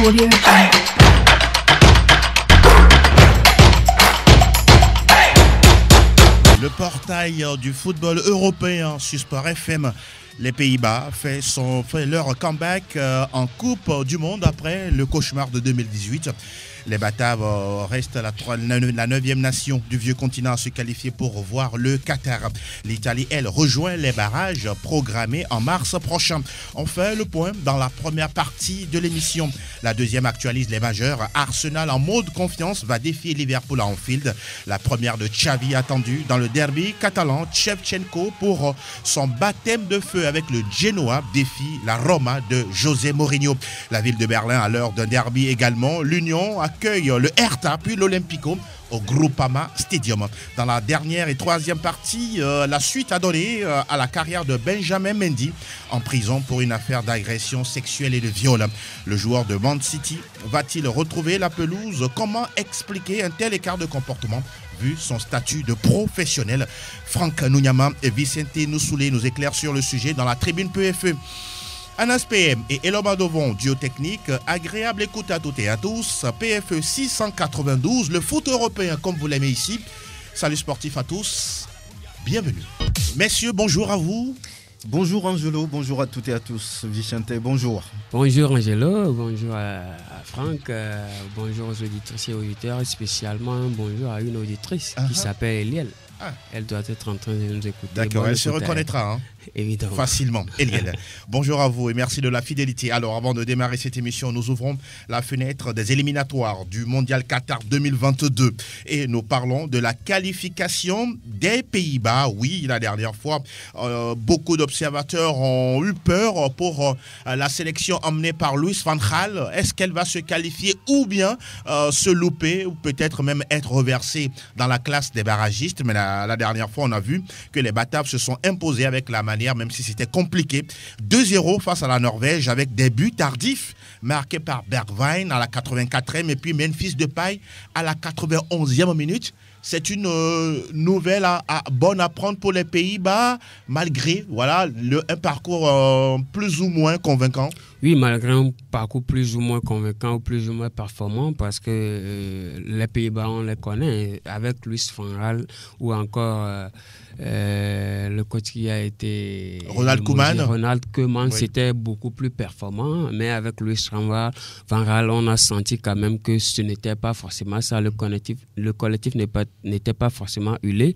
Audio Jungle. Le portail du football européen sur Sport FM. Les Pays-Bas fait leur comeback en Coupe du Monde après le cauchemar de 2018. Les Bataves restent la 9e nation du vieux continent à se qualifier pour voir le Qatar. L'Italie, elle, rejoint les barrages programmés en mars prochain. On fait le point dans la première partie de l'émission. La deuxième actualise les majeurs. Arsenal en mode confiance va défier Liverpool à Anfield. La première de Xavi attendue dans le derby catalan. Shevchenko pour son baptême de feu avec le Genoa défie la Roma de José Mourinho. La ville de Berlin à l'heure d'un derby également. L'Union accueille le Hertha puis l'Olympico au Groupama Stadium. Dans la dernière et troisième partie, la suite a donné à la carrière de Benjamin Mendy en prison pour une affaire d'agression sexuelle et de viol. Le joueur de Man City va-t-il retrouver la pelouse? Comment expliquer un tel écart de comportement vu son statut de professionnel? Franck Nounyama et Vicente Noussoulé nous éclairent sur le sujet dans la tribune PFE. Anas PM et Eloma Dovon, duo technique, agréable écoute à toutes et à tous. PFE 692, le foot européen comme vous l'aimez ici. Salut sportif à tous, bienvenue. Messieurs, bonjour à vous. Bonjour Angelo, bonjour à toutes et à tous. Vicente, bonjour. Bonjour Angelo, bonjour à Franck, bonjour aux auditrices et auditeurs, spécialement bonjour à une auditrice qui s'appelle Eliel. Elle doit être en train de nous écouter. D'accord, elle se reconnaîtra. Hein. Évidemment. Facilement. Eliel. Bonjour à vous et merci de la fidélité. Alors, avant de démarrer cette émission, nous ouvrons la fenêtre des éliminatoires du Mondial Qatar 2022 et nous parlons de la qualification des Pays-Bas. Oui, la dernière fois, beaucoup d'observateurs ont eu peur pour la sélection emmenée par Louis van Gaal. Est-ce qu'elle va se qualifier ou bien se louper ou peut-être même être reversée dans la classe des barragistes? Mais la dernière fois, on a vu que les Bataves se sont imposés avec la manière, même si c'était compliqué. 2-0 face à la Norvège avec des buts tardifs marqués par Bergwijn à la 84e et puis Memphis Depay à la 91e minute. C'est une nouvelle bonne à prendre pour les Pays-Bas, malgré un parcours plus ou moins convaincant. Oui, malgré un parcours plus ou moins convaincant ou plus ou moins performant, parce que les Pays-Bas, on les connaît, avec Louis van Gaal ou encore le coach qui a été Ronald Koeman, oui. C'était beaucoup plus performant, mais avec Louis van Gaal, on a senti quand même que ce n'était pas forcément ça, le collectif n'était pas forcément huilé,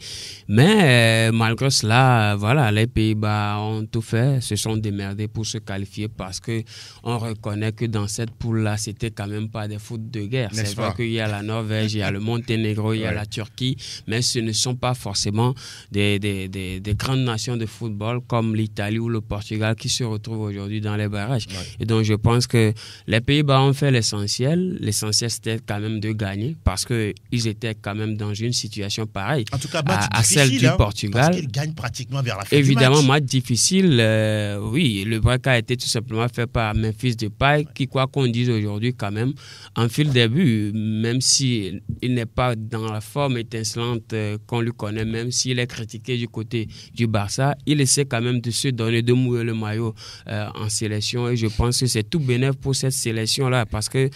mais malgré cela, voilà, les Pays-Bas ont tout fait, se sont démerdés pour se qualifier parce que on reconnaît que dans cette poule-là, c'était quand même pas des foot de guerre. C'est vrai qu'il y a la Norvège, il y a le Monténégro, il y a la Turquie, mais ce ne sont pas forcément des grandes nations de football comme l'Italie ou le Portugal qui se retrouvent aujourd'hui dans les barrages. Ouais. Et donc, je pense que les Pays-Bas ont fait l'essentiel. L'essentiel, c'était quand même de gagner parce qu'ils étaient quand même dans une situation pareille en tout cas, à celle du Portugal. Parce qu'ils gagnent pratiquement vers la fin Évidemment, du match. Match difficile. Oui, le break a été tout simplement fait par Memphis Depay qui, quoi qu'on dise aujourd'hui, quand même, enfile des buts, même s'il n'est pas dans la forme étincelante qu'on lui connaît, même s'il est critiqué du côté du Barça, il essaie quand même de se donner, de mouiller le maillot en sélection et je pense que c'est tout bénéf pour cette sélection-là parce que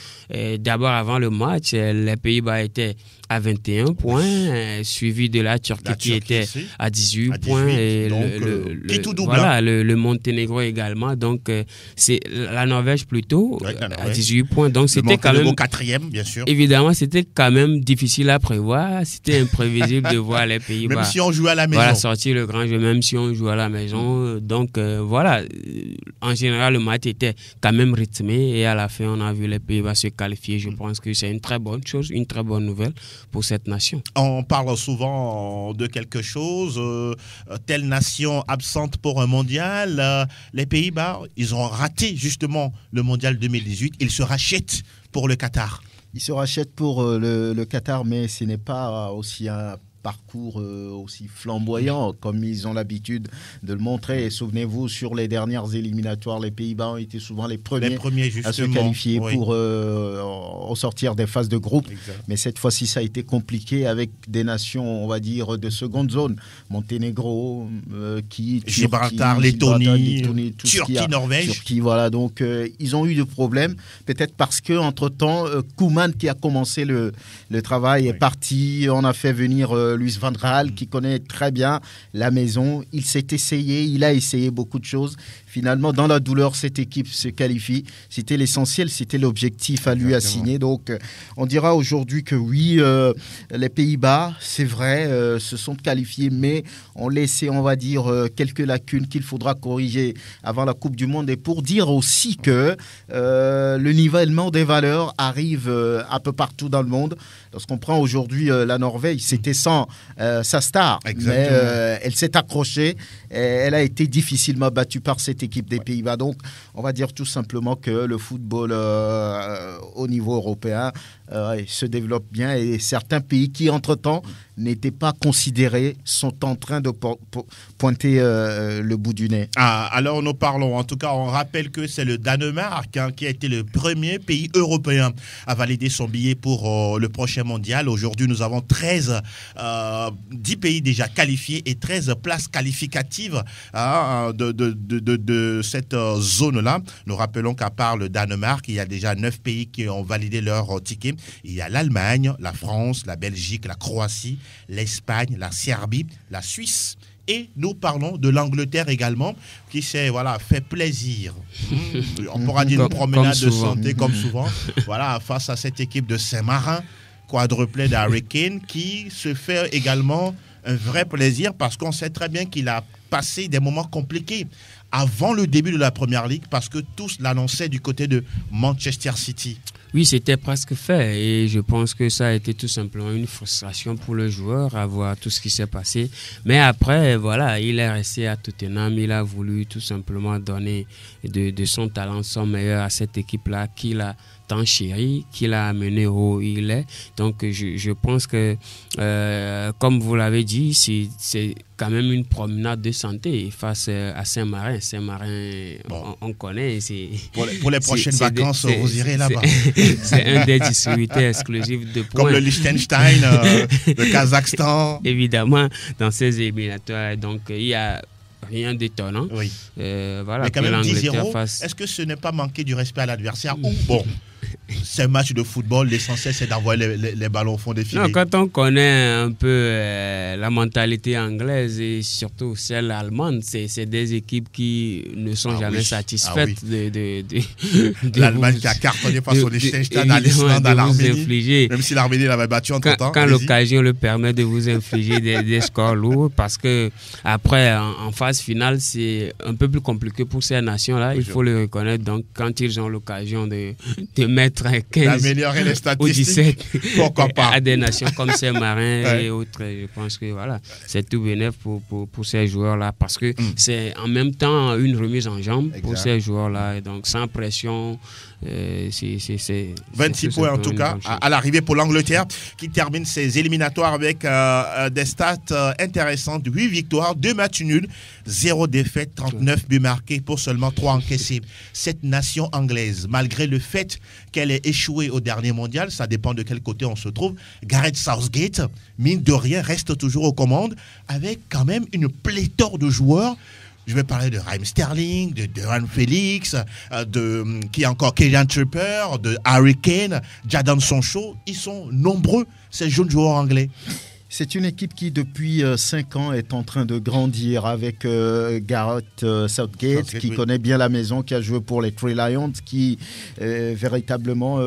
d'abord avant le match, les Pays-Bas étaient à 21 points, suivi de la Turquie qui était à 18 points et le Monténégro également, donc c'est la Norvège plutôt à 18 points, donc c'était quand même quatrième, bien sûr. Évidemment, c'était quand même difficile à prévoir, c'était imprévisible de voir les Pays-Bas. Même si on joue à la maison. Voilà, sortir le grand jeu, même si on joue à la maison. Donc voilà, en général, le match était quand même rythmé et à la fin, on a vu les Pays-Bas se qualifier. Je pense que c'est une très bonne chose, une très bonne nouvelle pour cette nation. On parle souvent de quelque chose, telle nation absente pour un mondial. Les Pays-Bas, ils ont raté justement le mondial 2018. Ils se rachètent pour le Qatar. Ils se rachètent pour le Qatar, mais ce n'est pas aussi parcours aussi flamboyant comme ils ont l'habitude de le montrer. Et souvenez-vous, sur les dernières éliminatoires, les Pays-Bas ont été souvent les premiers à se qualifier pour ressortir des phases de groupe. Exact. Mais cette fois-ci, ça a été compliqué avec des nations, on va dire, de seconde zone. Monténégro, Gibraltar, Lettonie, tout ce qu'il y a. Turquie, Norvège. Turquie, voilà. Donc, ils ont eu des problèmes. Peut-être parce qu'entre-temps, Koeman, qui a commencé le travail, est parti. On a fait venir Luis van Gaal, qui connaît très bien la maison. Il s'est essayé, il a essayé beaucoup de choses. Finalement, dans la douleur, cette équipe se qualifie. C'était l'essentiel, c'était l'objectif à lui assigner. Donc, on dira aujourd'hui que oui, les Pays-Bas, c'est vrai, se sont qualifiés, mais ont laissé, on va dire, quelques lacunes qu'il faudra corriger avant la Coupe du Monde. Et pour dire aussi que le nivellement des valeurs arrive un peu partout dans le monde. Lorsqu'on prend aujourd'hui la Norvège, c'était sans sa star, mais elle s'est accrochée. Et elle a été difficilement battue par cette équipe des Pays-Bas. Donc, on va dire tout simplement que le football au niveau européen se développe bien et certains pays qui, entre-temps, n'étaient pas considérés sont en train de pointer le bout du nez. Alors nous parlons, en tout cas on rappelle que c'est le Danemark qui a été le premier pays européen à valider son billet pour le prochain mondial. Aujourd'hui nous avons 10 pays déjà qualifiés et 13 places qualificatives de cette zone-là. Nous rappelons qu'à part le Danemark, il y a déjà 9 pays qui ont validé leur ticket. Il y a l'Allemagne, la France, la Belgique, la Croatie, l'Espagne, la Serbie, la Suisse. Et nous parlons de l'Angleterre également, qui s'est fait plaisir. On pourra dire une promenade de santé comme souvent. Voilà, face à cette équipe de Saint-Marin, quadruplé d'Harry Kane, qui se fait également un vrai plaisir parce qu'on sait très bien qu'il a passé des moments compliqués avant le début de la Première Ligue parce que tous l'annonçaient du côté de Manchester City. Oui, c'était presque fait et je pense que ça a été tout simplement une frustration pour le joueur à voir tout ce qui s'est passé. Mais après, voilà, il est resté à Tottenham, il a voulu tout simplement donner de son talent, son meilleur à cette équipe-là qu'il a tant chéri, qu'il a amené où il est. Donc, je pense que, comme vous l'avez dit, c'est quand même une promenade de santé face à Saint-Marin. Saint-Marin, on connaît. Pour les prochaines vacances, vous irez là-bas. C'est un des distributeurs exclusifs de points. Comme le Liechtenstein, le Kazakhstan. Évidemment, dans ces éliminatoires. Donc, il y a rien d'étonnant. Oui. Voilà, mais quand même 10-0, est-ce que ce n'est pas manquer du respect à l'adversaire ou c'est un match de football, l'essentiel c'est d'envoyer les ballons au fond des filets. Non, quand on connaît un peu la mentalité anglaise et surtout celle allemande, c'est des équipes qui ne sont jamais satisfaites de l'Allemagne qui a cartonné face au Liechtenstein, à l'Islande, à l'Arménie, même si l'Arménie l'avait battu entre temps. Quand l'occasion le permet de vous infliger des scores lourds, parce que après en phase finale c'est un peu plus compliqué pour ces nations-là, il faut le reconnaître. Donc quand ils ont l'occasion de mettre 15 d'améliorer les statistiques, ou 17 pourquoi pas, à des nations comme Saint-Marin et autres, je pense que voilà, c'est tout bénéf pour ces joueurs-là, parce que c'est en même temps une remise en jambe pour ces joueurs-là, et donc sans pression. C'est 26 points en tout cas à l'arrivée pour l'Angleterre, qui termine ses éliminatoires avec des stats intéressantes: 8 victoires, 2 matchs nuls, 0 défaite, 39 buts marqués pour seulement 3 encaissés. Cette nation anglaise, malgré le fait qu'elle ait échoué au dernier mondial, ça dépend de quel côté on se trouve, Gareth Southgate, mine de rien, reste toujours aux commandes avec quand même une pléthore de joueurs. Je vais parler de Raheem Sterling, de Ryan Felix, qui est encore Kylian Trippier, de Harry Kane, Jadon Sancho. Ils sont nombreux, ces jeunes joueurs anglais. C'est une équipe qui, depuis 5 ans, est en train de grandir avec Gareth Southgate, qui connaît bien la maison, qui a joué pour les Three Lions, qui véritablement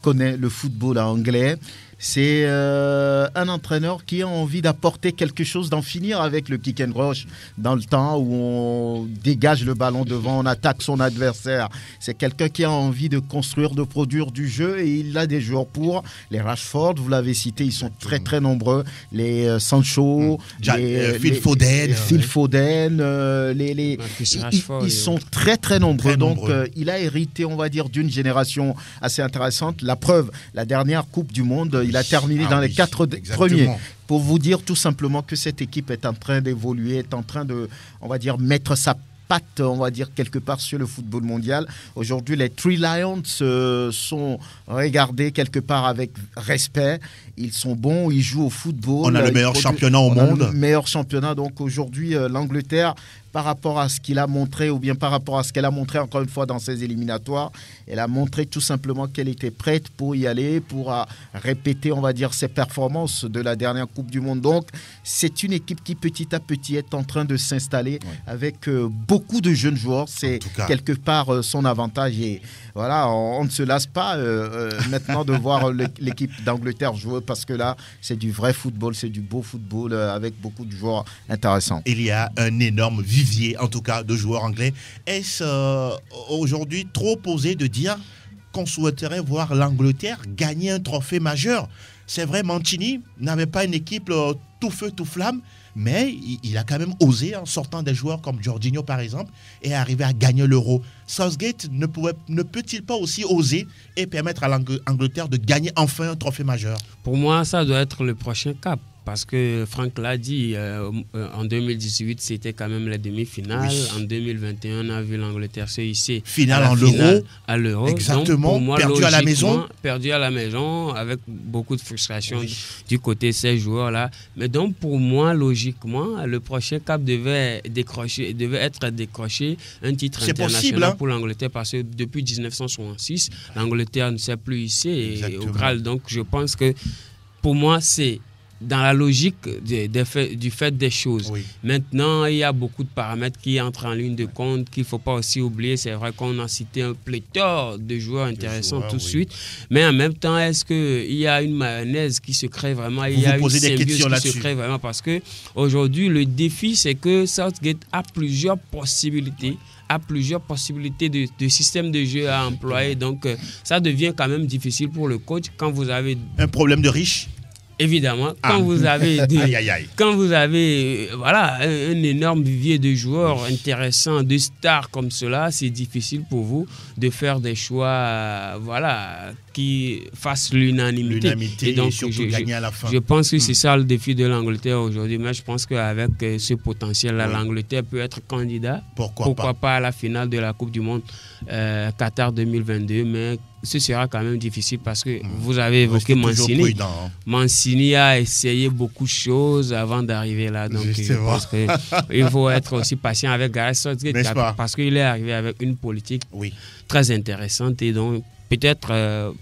connaît le football anglais. C'est un entraîneur qui a envie d'apporter quelque chose, d'en finir avec le kick and rush dans le temps où on dégage le ballon devant, on attaque son adversaire. C'est quelqu'un qui a envie de construire, de produire du jeu, et il a des joueurs pour. Les Rashford, vous l'avez cité, ils sont très très nombreux. Les Sancho, Phil Foden, ils sont très très nombreux. Donc il a hérité, on va dire, d'une génération assez intéressante. La preuve, la dernière Coupe du Monde, il a terminé dans les 4 premiers. Exactement. Pour vous dire tout simplement que cette équipe est en train d'évoluer, est en train de, on va dire, mettre sa patte, on va dire, quelque part sur le football mondial. Aujourd'hui, les Three Lions sont regardés quelque part avec respect. Ils sont bons, ils jouent au football. On a le meilleur championnat au monde. Le meilleur championnat. Donc aujourd'hui, l'Angleterre, par rapport à ce qu'il a montré, ou bien par rapport à ce qu'elle a montré encore une fois dans ses éliminatoires, elle a montré tout simplement qu'elle était prête pour y aller, pour répéter, on va dire, ses performances de la dernière Coupe du Monde. Donc c'est une équipe qui petit à petit est en train de s'installer avec beaucoup de jeunes joueurs. C'est quelque part son avantage. Et voilà, on ne se lasse pas maintenant de voir l'équipe d'Angleterre jouer, parce que là, c'est du vrai football, c'est du beau football avec beaucoup de joueurs intéressants. Il y a un énorme vivier, en tout cas, de joueurs anglais. Est-ce aujourd'hui trop osé de dire qu'on souhaiterait voir l'Angleterre gagner un trophée majeur? C'est vrai, Mancini n'avait pas une équipe tout feu, tout flamme, mais il a quand même osé en sortant des joueurs comme Jorginho, par exemple, et arriver à gagner l'Euro. Southgate ne peut-il pas aussi oser et permettre à l'Angleterre de gagner enfin un trophée majeur? Pour moi, ça doit être le prochain cap. Parce que Franck l'a dit, en 2018, c'était quand même la demi-finale. Oui. En 2021, on a vu l'Angleterre se hisser à l'Euro. Exactement. Donc, pour moi, perdu à la maison. Perdu à la maison, avec beaucoup de frustration du côté de ces joueurs-là. Mais donc, pour moi, logiquement, le prochain cap devait être décroché un titre international pour l'Angleterre. Parce que depuis 1966, l'Angleterre ne s'est plus hissée au Graal. Donc, je pense que, pour moi, c'est dans la logique du fait des choses. Oui. Maintenant, il y a beaucoup de paramètres qui entrent en ligne de compte qu'il ne faut pas aussi oublier. C'est vrai qu'on a cité un pléthore de joueurs intéressants tout de suite. Mais en même temps, est-ce qu'il y a une mayonnaise qui se crée vraiment? Il y a une symbiose qui se crée vraiment? Parce qu'aujourd'hui, le défi, c'est que Southgate a plusieurs possibilités de systèmes de jeu à employer. Donc, ça devient quand même difficile pour le coach quand vous avez... Un problème de riche? Évidemment, quand vous avez voilà, un énorme vivier de joueurs intéressants, de stars comme cela, c'est difficile pour vous de faire des choix qui fassent l'unanimité. Et donc, surtout gagner à la fin. Je pense que c'est ça le défi de l'Angleterre aujourd'hui. Mais je pense qu'avec ce potentiel-là, l'Angleterre peut être candidat. Pourquoi pas à la finale de la Coupe du Monde Qatar 2022. Mais ce sera quand même difficile parce que vous avez évoqué Mancini. Mancini a essayé beaucoup de choses avant d'arriver là. Donc, je pense qu'il faut être aussi patient avec Gareth Southgate parce qu'il est arrivé avec une politique très intéressante. Et donc, peut-être,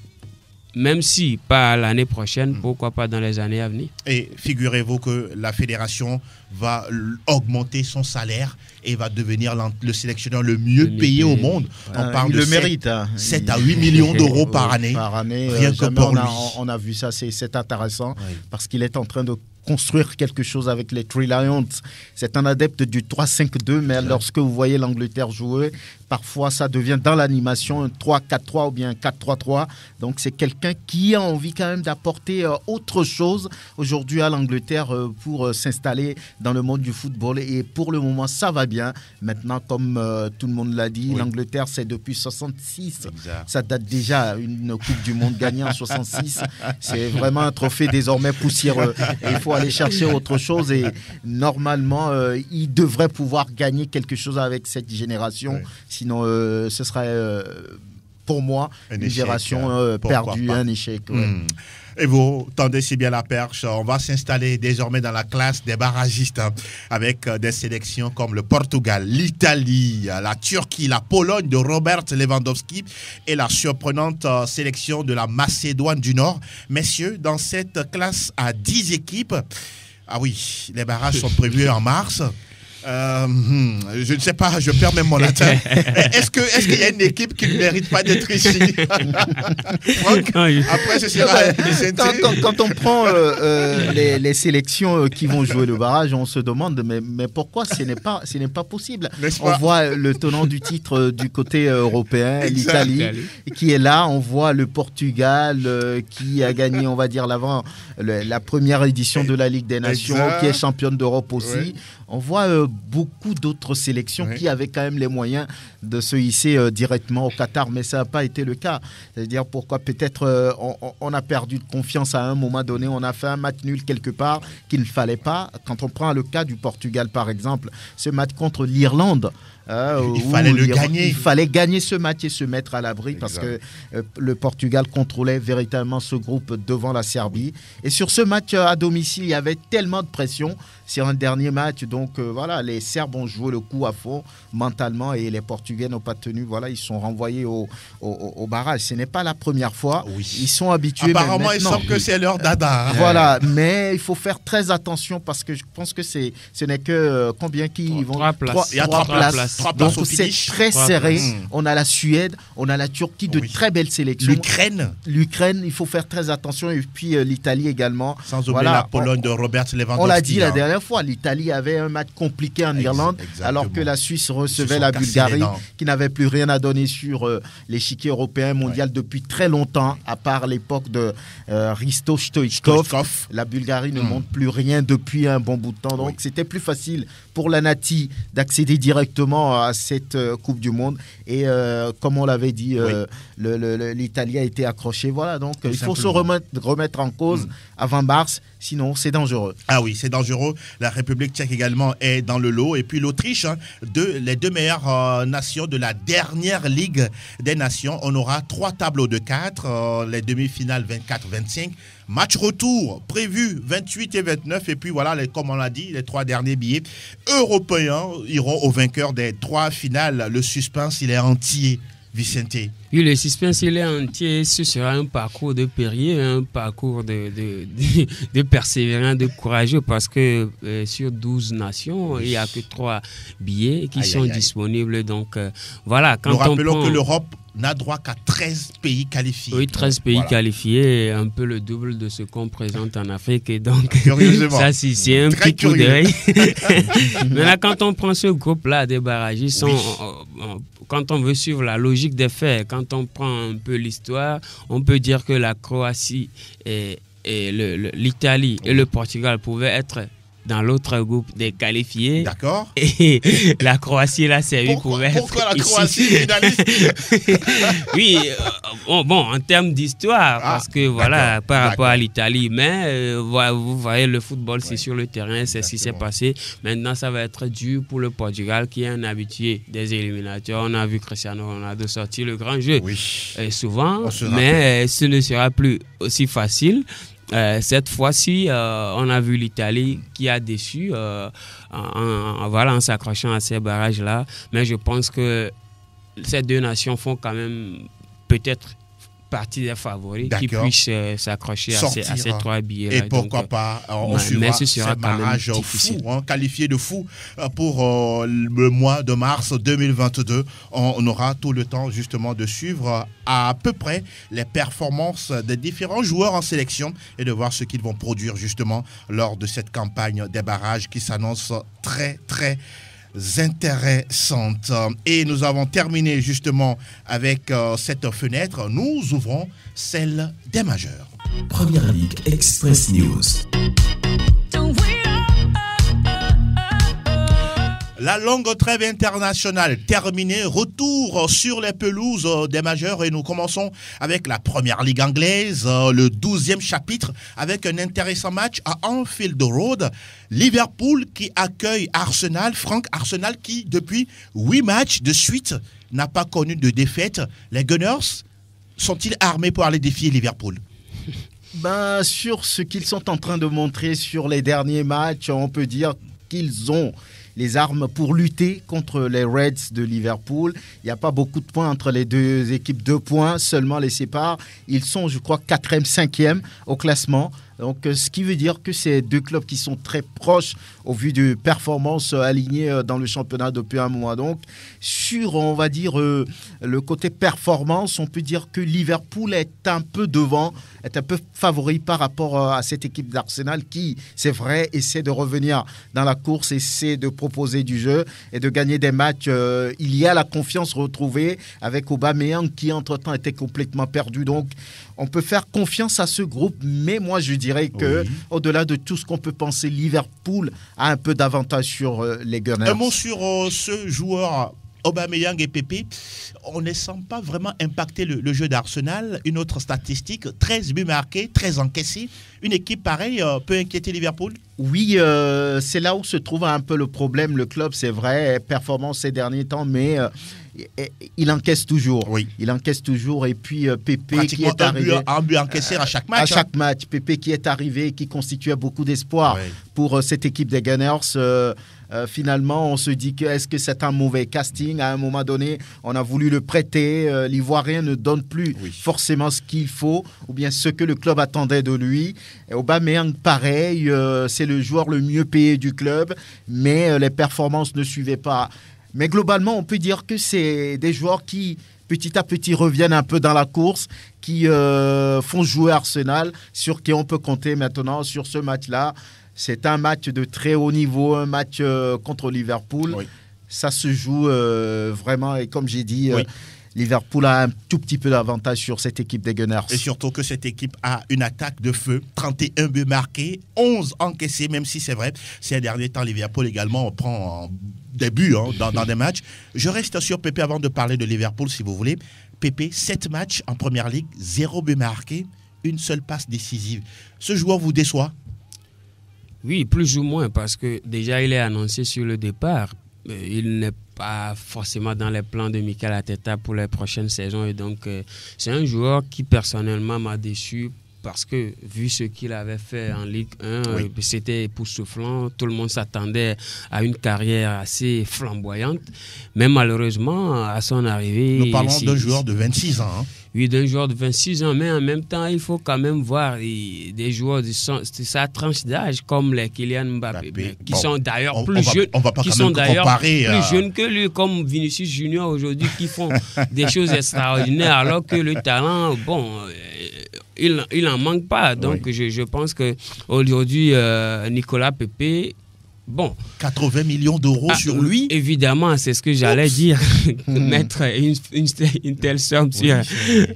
même si pas l'année prochaine, pourquoi pas dans les années à venir. Et figurez-vous que la fédération va augmenter son salaire et va devenir le sélectionneur le mieux payé au monde. On parle de 7 à 8 millions d'euros par année. Rien que pour lui. On a vu ça, c'est intéressant parce qu'il est en train de construire quelque chose avec les Three Lions. C'est un adepte du 3-5-2, mais lorsque vous voyez l'Angleterre jouer, parfois ça devient dans l'animation un 3-4-3 ou bien un 4-3-3. Donc c'est quelqu'un qui a envie quand même d'apporter autre chose aujourd'hui à l'Angleterre pour s'installer dans le monde du football. Et pour le moment, ça va bien. Maintenant, comme tout le monde l'a dit, l'Angleterre, c'est depuis 66. Exact. Ça date déjà une Coupe du Monde gagnée en 66. C'est vraiment un trophée désormais poussiéreux. Et il faut aller chercher autre chose et normalement, il devrait pouvoir gagner quelque chose avec cette génération. Sinon, ce serait pour moi une génération perdue, un échec. Et vous tendez si bien la perche. On va s'installer désormais dans la classe des barragistes avec des sélections comme le Portugal, l'Italie, la Turquie, la Pologne de Robert Lewandowski et la surprenante sélection de la Macédoine du Nord. Messieurs, dans cette classe à 10 équipes, les barrages sont prévus en mars. Je ne sais pas, je perds même mon latin. Est-ce qu'il y a une équipe qui ne mérite pas d'être ici? Franck, après ce sera quand on prend les sélections qui vont jouer le barrage, on se demande mais pourquoi ce n'est pas possible. On voit le tenant du titre du côté européen, l'Italie, qui est là. On voit le Portugal qui a gagné, on va dire, la première édition de la Ligue des Nations, qui est championne d'Europe aussi. On voit beaucoup d'autres sélections qui avaient quand même les moyens de se hisser directement au Qatar, mais ça n'a pas été le cas. C'est-à-dire pourquoi peut-être on a perdu de confiance à un moment donné, on a fait un match nul quelque part qu'il ne fallait pas. Quand on prend le cas du Portugal par exemple, ce match contre l'Irlande, il fallait le gagner. Il fallait gagner ce match et se mettre à l'abri parce que le Portugal contrôlait véritablement ce groupe devant la Serbie. Et sur ce match à domicile, il y avait tellement de pression sur un dernier match. Donc voilà, les Serbes ont joué le coup à fond mentalement et les Portugais n'ont pas tenu. Voilà, ils sont renvoyés au barrage. Ce n'est pas la première fois. Ils sont habitués. Apparemment, il semble que c'est leur dada. Voilà, mais il faut faire très attention parce que je pense que ce n'est que combien qui vont. Il y a 3 places. Donc c'est très serré. On a la Suède, on a la Turquie, de très belles sélections. L'Ukraine, il faut faire très attention. Et puis l'Italie également. Sans oublier la Pologne de Robert Lewandowski. On l'a dit la dernière fois, l'Italie avait un match compliqué en Irlande, alors que la Suisse recevait la Bulgarie, qui n'avait plus rien à donner sur l'échiquier européen mondial depuis très longtemps, à part l'époque de Hristo Stoichkov. La Bulgarie ne montre plus rien depuis un bon bout de temps. Donc c'était plus facile pour la Nati d'accéder directement à cette Coupe du Monde. Et comme on l'avait dit, l'Italie a été accrochée. Voilà, donc il faut se remettre en cause avant mars, sinon c'est dangereux. Ah oui, c'est dangereux. La République tchèque également est dans le lot. Et puis l'Autriche, les 2 meilleures nations de la dernière Ligue des Nations. On aura 3 tableaux de 4, les demi-finales 24-25. Match retour prévu 28 et 29. Et puis voilà, comme on l'a dit, les 3 derniers billets européens iront aux vainqueurs des 3 finales. Le suspense, il est entier, Vicente. Oui, le suspense, il est entier. Ce sera un parcours de périlleux, un parcours de persévérant, de courageux, parce que sur 12 nations, il n'y a que 3 billets qui sont disponibles. Donc voilà, quand nous rappelons que l'Europe n'a droit qu'à 13 pays qualifiés. Oui, 13 pays qualifiés, un peu le double de ce qu'on présente en Afrique. Et donc, ça, c'est un petit coup d'œil. Maintenant, quand on prend ce groupe-là des barragistes, quand on veut suivre la logique des faits, quand on prend un peu l'histoire, on peut dire que la Croatie et l'Italie et le Portugal pouvaient être dans l'autre groupe des qualifiés. D'accord. Et la Croatie et la Serbie pouvaient être pourquoi la Croatie finaliste? Oui, bon, en termes d'histoire, parce que voilà, par rapport à l'Italie, mais vous voyez, le football, c'est sur le terrain, c'est ce qui s'est passé. Maintenant, ça va être dur pour le Portugal, qui est un habitué des éliminateurs. On a vu Cristiano Ronaldo sortir le grand jeu souvent, mais ce ne sera plus aussi facile. Cette fois-ci, on a vu l'Italie qui a déçu en s'accrochant à ces barrages-là. Mais je pense que ces 2 nations font quand même peut-être partie des favoris qui puissent s'accrocher à ces 3 billets. Et pourquoi pas, on suivra ces barrages fous, qualifiés de fous pour le mois de mars 2022. On aura tout le temps justement de suivre à peu près les performances des différents joueurs en sélection et de voir ce qu'ils vont produire justement lors de cette campagne des barrages qui s'annonce très très intéressante. Et nous avons terminé justement avec cette fenêtre. Nous ouvrons celle des majeurs. Première Ligue Express News. La longue trêve internationale terminée, retour sur les pelouses des majeurs et nous commençons avec la première ligue anglaise, le 12e chapitre avec un intéressant match à Anfield Road. Liverpool qui accueille Arsenal. Franck, Arsenal qui depuis 8 matchs de suite n'a pas connu de défaite. Les Gunners sont-ils armés pour aller défier Liverpool? Sur ce qu'ils sont en train de montrer sur les derniers matchs, on peut dire qu'ils ont les armes pour lutter contre les Reds de Liverpool. Il n'y a pas beaucoup de points entre les 2 équipes, 2 points seulement les séparent. Ils sont, je crois, 4e, 5e au classement. Donc, ce qui veut dire que c'est 2 clubs qui sont très proches au vu de performances alignées dans le championnat depuis un mois. Donc, sur, on va dire, le côté performance, on peut dire que Liverpool est un peu devant, est un peu favori par rapport à cette équipe d'Arsenal qui, c'est vrai, essaie de revenir dans la course, essaie de proposer du jeu et de gagner des matchs. Il y a la confiance retrouvée avec Aubameyang qui, entre-temps, était complètement perdu. Donc, on peut faire confiance à ce groupe, mais moi je dirais que au-delà de tout ce qu'on peut penser, Liverpool a un peu d'avantage sur les Gunners. Un mot sur ce joueur Aubameyang et Pepe. On ne sent pas vraiment impacter le jeu d'Arsenal. Une autre statistique, 13 buts marqués, 13 encaissés. Une équipe pareille peut inquiéter Liverpool? Oui, c'est là où se trouve un peu le problème. Le club, c'est vrai, performance ces derniers temps, mais il encaisse toujours. Oui. Il encaisse toujours. Et puis Pepe qui pratiquement est arrivé. un but encaissé à chaque match. À chaque match. Pepe qui est arrivé, qui constituait beaucoup d'espoir pour cette équipe des Gunners. Finalement, on se dit que est-ce que c'est un mauvais casting? À un moment donné, on a voulu le prêter. L'Ivoirien ne donne plus forcément ce qu'il faut ou bien ce que le club attendait de lui. Et Aubameyang, pareil, c'est le joueur le mieux payé du club, mais les performances ne suivaient pas. Mais globalement, on peut dire que c'est des joueurs qui, petit à petit, reviennent un peu dans la course, qui font jouer Arsenal, sur qui on peut compter maintenant sur ce match-là. C'est un match de très haut niveau, un match contre Liverpool. Oui. Ça se joue vraiment, et comme j'ai dit, Liverpool a un tout petit peu d'avantage sur cette équipe des Gunners. Et surtout que cette équipe a une attaque de feu, 31 buts marqués, 11 encaissés, même si c'est vrai, ces derniers temps, Liverpool également prend des buts dans des matchs. Je reste sur Pepe avant de parler de Liverpool, si vous voulez. Pepe, 7 matchs en Première Ligue, 0 but marqué, une seule passe décisive. Ce joueur vous déçoit? Oui, plus ou moins, parce que déjà, il est annoncé sur le départ. Il n'est pas forcément dans les plans de Mikel Arteta pour les prochaines saisons. Et donc, c'est un joueur qui, personnellement, m'a déçu parce que, vu ce qu'il avait fait en Ligue 1, c'était époustouflant. Tout le monde s'attendait à une carrière assez flamboyante. Mais malheureusement, à son arrivée... Nous parlons d'un joueur de 26 ans. Hein. Oui, d'un joueur de 26 ans, mais en même temps, il faut quand même voir des joueurs de sa tranche d'âge, comme les Kylian Mbappé, qui sont d'ailleurs plus jeunes, qui sont d'ailleurs plus jeunes que lui, comme Vinicius Junior aujourd'hui, qui font des choses extraordinaires, alors que le talent, il n'en manque pas. Donc, je pense qu'aujourd'hui, Nicolas Pepe... 80 millions d'euros sur lui. Évidemment, c'est ce que j'allais dire. Mettre une telle somme sur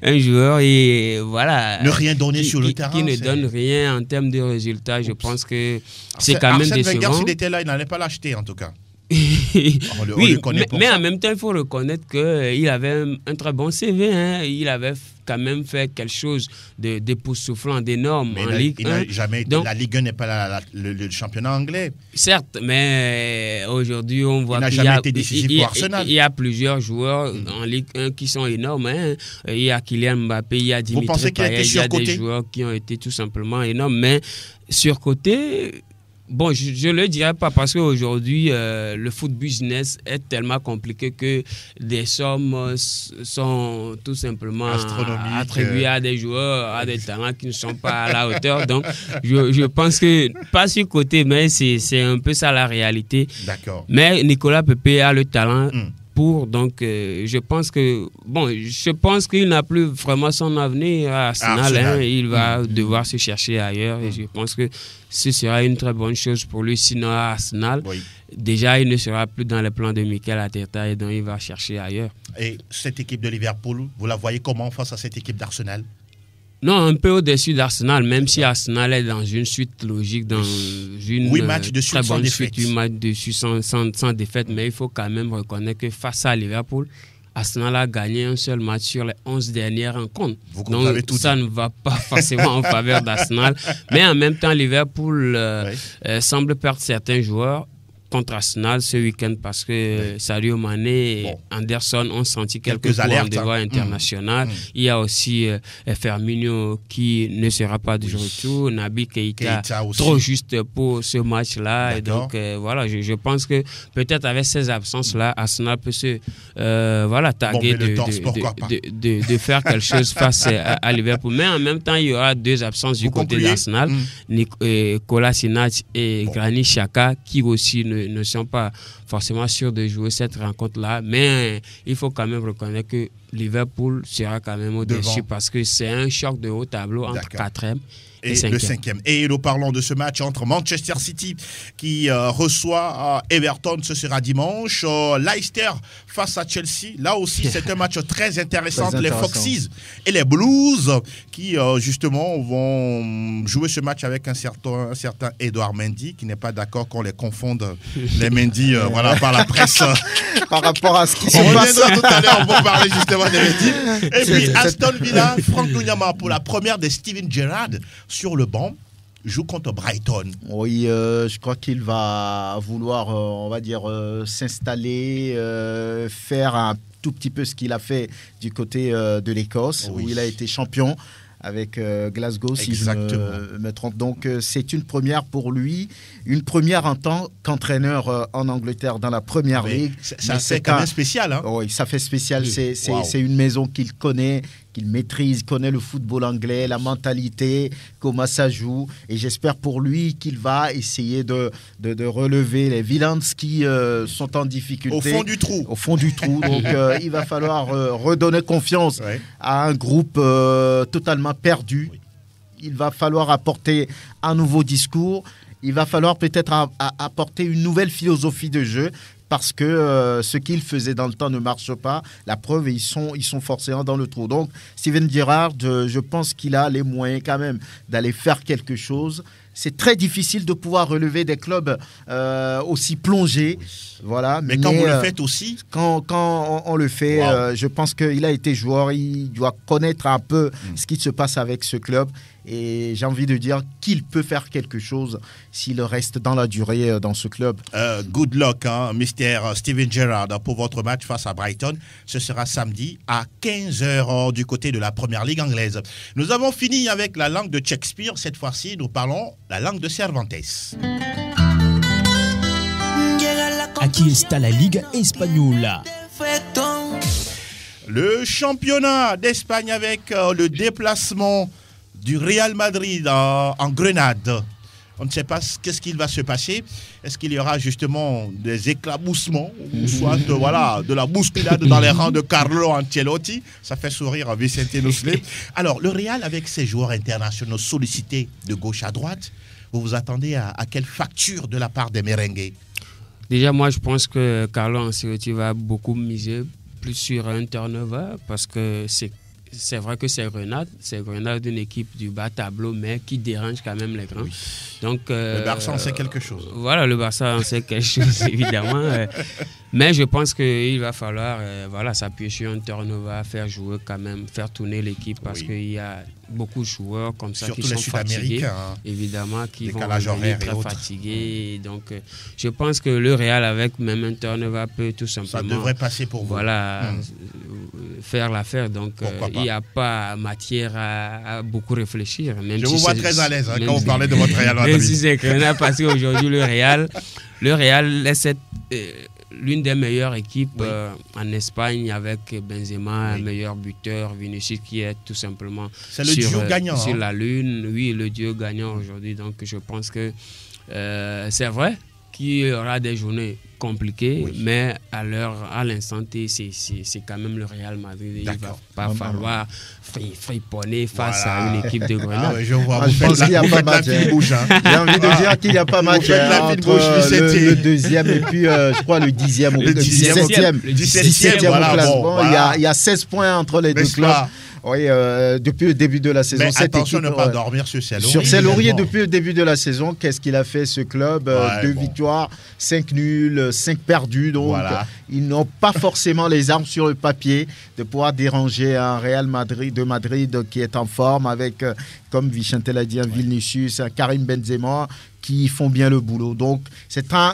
un joueur et voilà. Ne rien donner sur le terrain. Qui ne donne rien en termes de résultats. Je pense que c'est quand même décevant. Wenger, s'il était là, il n'allait pas l'acheter en tout cas. Mais en même temps, il faut reconnaître qu'il avait un très bon CV. Hein. Il avait quand même fait quelque chose d'époustouflant, d'énorme en Ligue 1. La Ligue 1 n'est pas le championnat anglais. Certes, mais aujourd'hui, on voit qu'il y a plusieurs joueurs en Ligue 1 qui sont énormes. Hein. Il y a Kylian Mbappé, il y a Dimitri Payet, il y a des joueurs qui ont été tout simplement énormes. Mais surcoté... je ne le dirais pas parce qu'aujourd'hui, le foot business est tellement compliqué que des sommes sont tout simplement attribuées à des joueurs, à des talents qui ne sont pas à la hauteur. Donc, je pense que, pas sur côté, mais c'est un peu ça la réalité. D'accord. Mais Nicolas Pepe a le talent. Donc, je pense qu'il n'a plus vraiment son avenir à Arsenal. Hein, il va devoir se chercher ailleurs et je pense que ce sera une très bonne chose pour lui. Sinon, à Arsenal, déjà, il ne sera plus dans les plans de Mikel Arteta et donc il va chercher ailleurs. Et cette équipe de Liverpool, vous la voyez comment face à cette équipe d'Arsenal? Non, un peu au-dessus d'Arsenal, même si Arsenal est dans une suite logique, dans une très bonne suite, 8 matchs de suite sans défaite. Mais il faut quand même reconnaître que face à Liverpool, Arsenal a gagné un seul match sur les 11 dernières rencontres. Donc ça ne va pas forcément en faveur d'Arsenal. Mais en même temps, Liverpool semble perdre certains joueurs contre Arsenal ce week-end parce que Sadio Mané et Anderson ont senti quelques coups en devoir international. Il y a aussi Firmino qui ne sera pas du retour. Naby Keita trop juste pour ce match-là. Et donc, je pense que peut-être avec ces absences-là, Arsenal peut se targuer de faire quelque chose face à Liverpool. Mais en même temps, il y aura 2 absences du côté d'Arsenal. Kolasinac et Granit Xhaka qui aussi ne sont pas forcément sûrs de jouer cette rencontre-là. Mais il faut quand même reconnaître que Liverpool sera quand même au-dessus parce que c'est un choc de haut tableau entre 4e Et le 5e. Et nous parlons de ce match entre Manchester City qui reçoit Everton, ce sera dimanche. Leicester face à Chelsea. Là aussi, c'est un match très intéressant. Les Foxes et les Blues qui, justement, vont jouer ce match avec un certain Edouard Mendy qui n'est pas d'accord qu'on les confonde, les Mendy, par la presse. Par rapport à ce qui se On passe. reviendra tout à l'heure pour parler justement des Mendy. Et puis Aston Villa, Franck Lunyama pour la première de Steven Gerrard sur le banc. Joue contre Brighton. Oui, je crois qu'il va vouloir, on va dire, s'installer, faire un tout petit peu ce qu'il a fait du côté de l'Écosse, où il a été champion avec Glasgow, si je me trompe. Donc, c'est une première pour lui, une première en tant qu'entraîneur en Angleterre dans la Première Ligue. Ça fait quand même spécial. Hein? Oui, ça fait spécial. C'est une maison qu'il connaît, qu'il maîtrise, connaît le football anglais, la mentalité, comment ça joue. Et j'espère pour lui qu'il va essayer de relever les Villains qui sont en difficulté. Au fond du trou. Au fond du trou. Donc, il va falloir redonner confiance à un groupe totalement perdu. Oui. Il va falloir apporter un nouveau discours. Il va falloir peut-être apporter une nouvelle philosophie de jeu. Parce que ce qu'ils faisaient dans le temps ne marche pas. La preuve, ils sont forcément dans le trou. Donc, Steven Gerrard, je pense qu'il a les moyens quand même d'aller faire quelque chose. C'est très difficile de pouvoir relever des clubs aussi plongés. Voilà. Mais quand vous le faites aussi. Quand on le fait, je pense qu'il a été joueur. Il doit connaître un peu ce qui se passe avec ce club. Et j'ai envie de dire qu'il peut faire quelque chose s'il reste dans la durée dans ce club. Good luck, hein, Mr. Steven Gerrard, pour votre match face à Brighton. Ce sera samedi à 15h du côté de la Première Ligue anglaise. Nous avons fini avec la langue de Shakespeare. Cette fois-ci, nous parlons la langue de Cervantes. Aquí está la Liga Española. Le championnat d'Espagne avec le déplacement du Real Madrid en Grenade. On ne sait pas qu'est-ce qu'il va se passer. Est-ce qu'il y aura justement des éclaboussements ou soit de la bousculade dans les rangs de Carlo Ancelotti? Ça fait sourire Vicente Nusle. Alors, le Real, avec ses joueurs internationaux sollicités de gauche à droite, vous vous attendez à quelle facture de la part des merengues? Déjà, moi, je pense que Carlo Ancelotti va beaucoup miser plus sur un turnover parce que c'est vrai que c'est Grenade, une équipe du bas tableau, mais qui dérange quand même les grands. Oui. Donc, le Barça en sait quelque chose. Voilà, le Barça en sait quelque chose, évidemment. Mais je pense qu'il va falloir s'appuyer sur un turnover, faire tourner l'équipe parce qu'il y a beaucoup de joueurs comme ça surtout qui sont fatigués, évidemment, qui vont venir très fatigués. Donc, je pense que le Real, avec même un turnover, peut tout simplement... Ça devrait passer pour vous. Faire l'affaire. Donc, il n'y a pas matière à beaucoup réfléchir. Même je vous vois très à l'aise quand vous parlez de votre Real Madrid. Même si c'est Grenade, parce qu'aujourd'hui, le Real est l'une des meilleures équipes en Espagne avec Benzema, meilleur buteur, Vinicius qui est tout simplement sur la lune. Oui, le dieu gagnant aujourd'hui. Donc, je pense que c'est vrai qu'il y aura des journées compliquées, mais à l'instant T, c'est quand même le Real Madrid. Il ne va pas falloir friponner face à une équipe de Grenade. Je vois, je pense qu'il n'y a pas match. J'ai envie de dire qu'il n'y a pas match entre le deuxième et puis, je crois, le 10e ou le 17e au classement. Il y a 16 points entre les deux clubs. Oui, depuis le début de la saison. Mais attention ne pas dormir sur ses lauriers. Sur ses lauriers, depuis le début de la saison, qu'est-ce qu'il a fait ce club? 2 victoires, 5 nuls, 5 perdus. Donc, ils n'ont pas forcément les armes sur le papier de pouvoir déranger un Real Madrid qui est en forme avec, comme Vicente l'a dit, un Vinicius, un Karim Benzema qui font bien le boulot. Donc, c'est un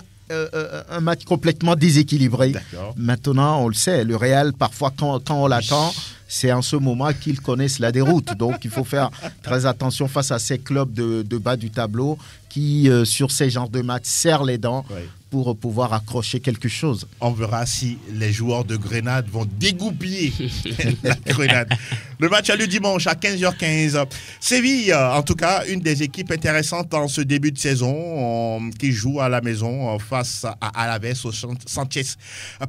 match complètement déséquilibré. Maintenant, on le sait, le Real, parfois, quand on l'attend, c'est en ce moment qu'ils connaissent la déroute. Donc, il faut faire très attention face à ces clubs de bas du tableau qui, sur ces genres de matchs, serrent les dents pour pouvoir accrocher quelque chose. On verra si les joueurs de Grenade vont dégoupiller la Grenade. Le match a lieu dimanche à 15h15. Séville, en tout cas, une des équipes intéressantes en ce début de saison qui joue à la maison face à Alaves au Sanchez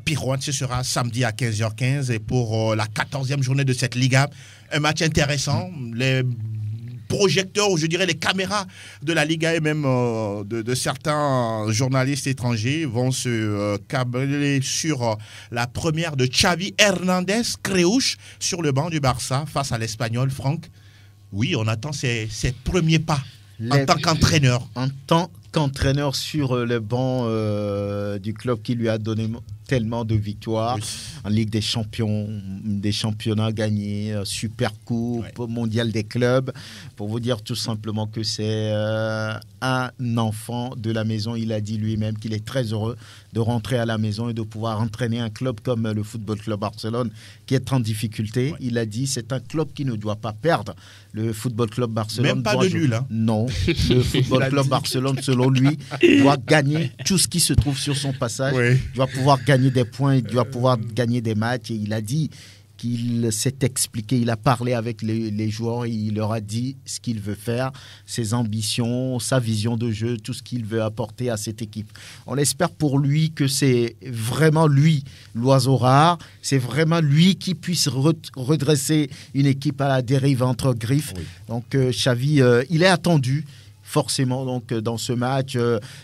Pizjuán. Ce sera samedi à 15h15 et pour la 14e journée de cette Liga. Un match intéressant. Les projecteurs, ou je dirais les caméras de la Liga et même de certains journalistes étrangers vont se câbler sur la première de Xavi Hernandez Creuch sur le banc du Barça face à l'Espagnol. Franck, oui, on attend ses premiers pas en tant qu'entraîneur. En tant qu'entraîneur sur le banc du club qui lui a donné tellement de victoires en Ligue des Champions, des championnats gagnés, Super Coupe, Mondial des clubs. Pour vous dire tout simplement que c'est un enfant de la maison. Il a dit lui-même qu'il est très heureux de rentrer à la maison et de pouvoir entraîner un club comme le Football Club Barcelone qui est en difficulté. Il a dit c'est un club qui ne doit pas perdre. Le Football Club Barcelone même pas de nul, hein. Non, le Football Club Barcelone, selon lui, doit gagner tout ce qui se trouve sur son passage. Il doit pouvoir gagner des points, il doit pouvoir gagner des matchs. Et il a dit qu'il s'est expliqué, il a parlé avec les joueurs, et il leur a dit ce qu'il veut faire, ses ambitions, sa vision de jeu, tout ce qu'il veut apporter à cette équipe. On espère pour lui que c'est vraiment lui l'oiseau rare, c'est vraiment lui qui puisse redresser une équipe à la dérive entre griffes. Donc Xavi, il est attendu. Forcément, donc, dans ce match,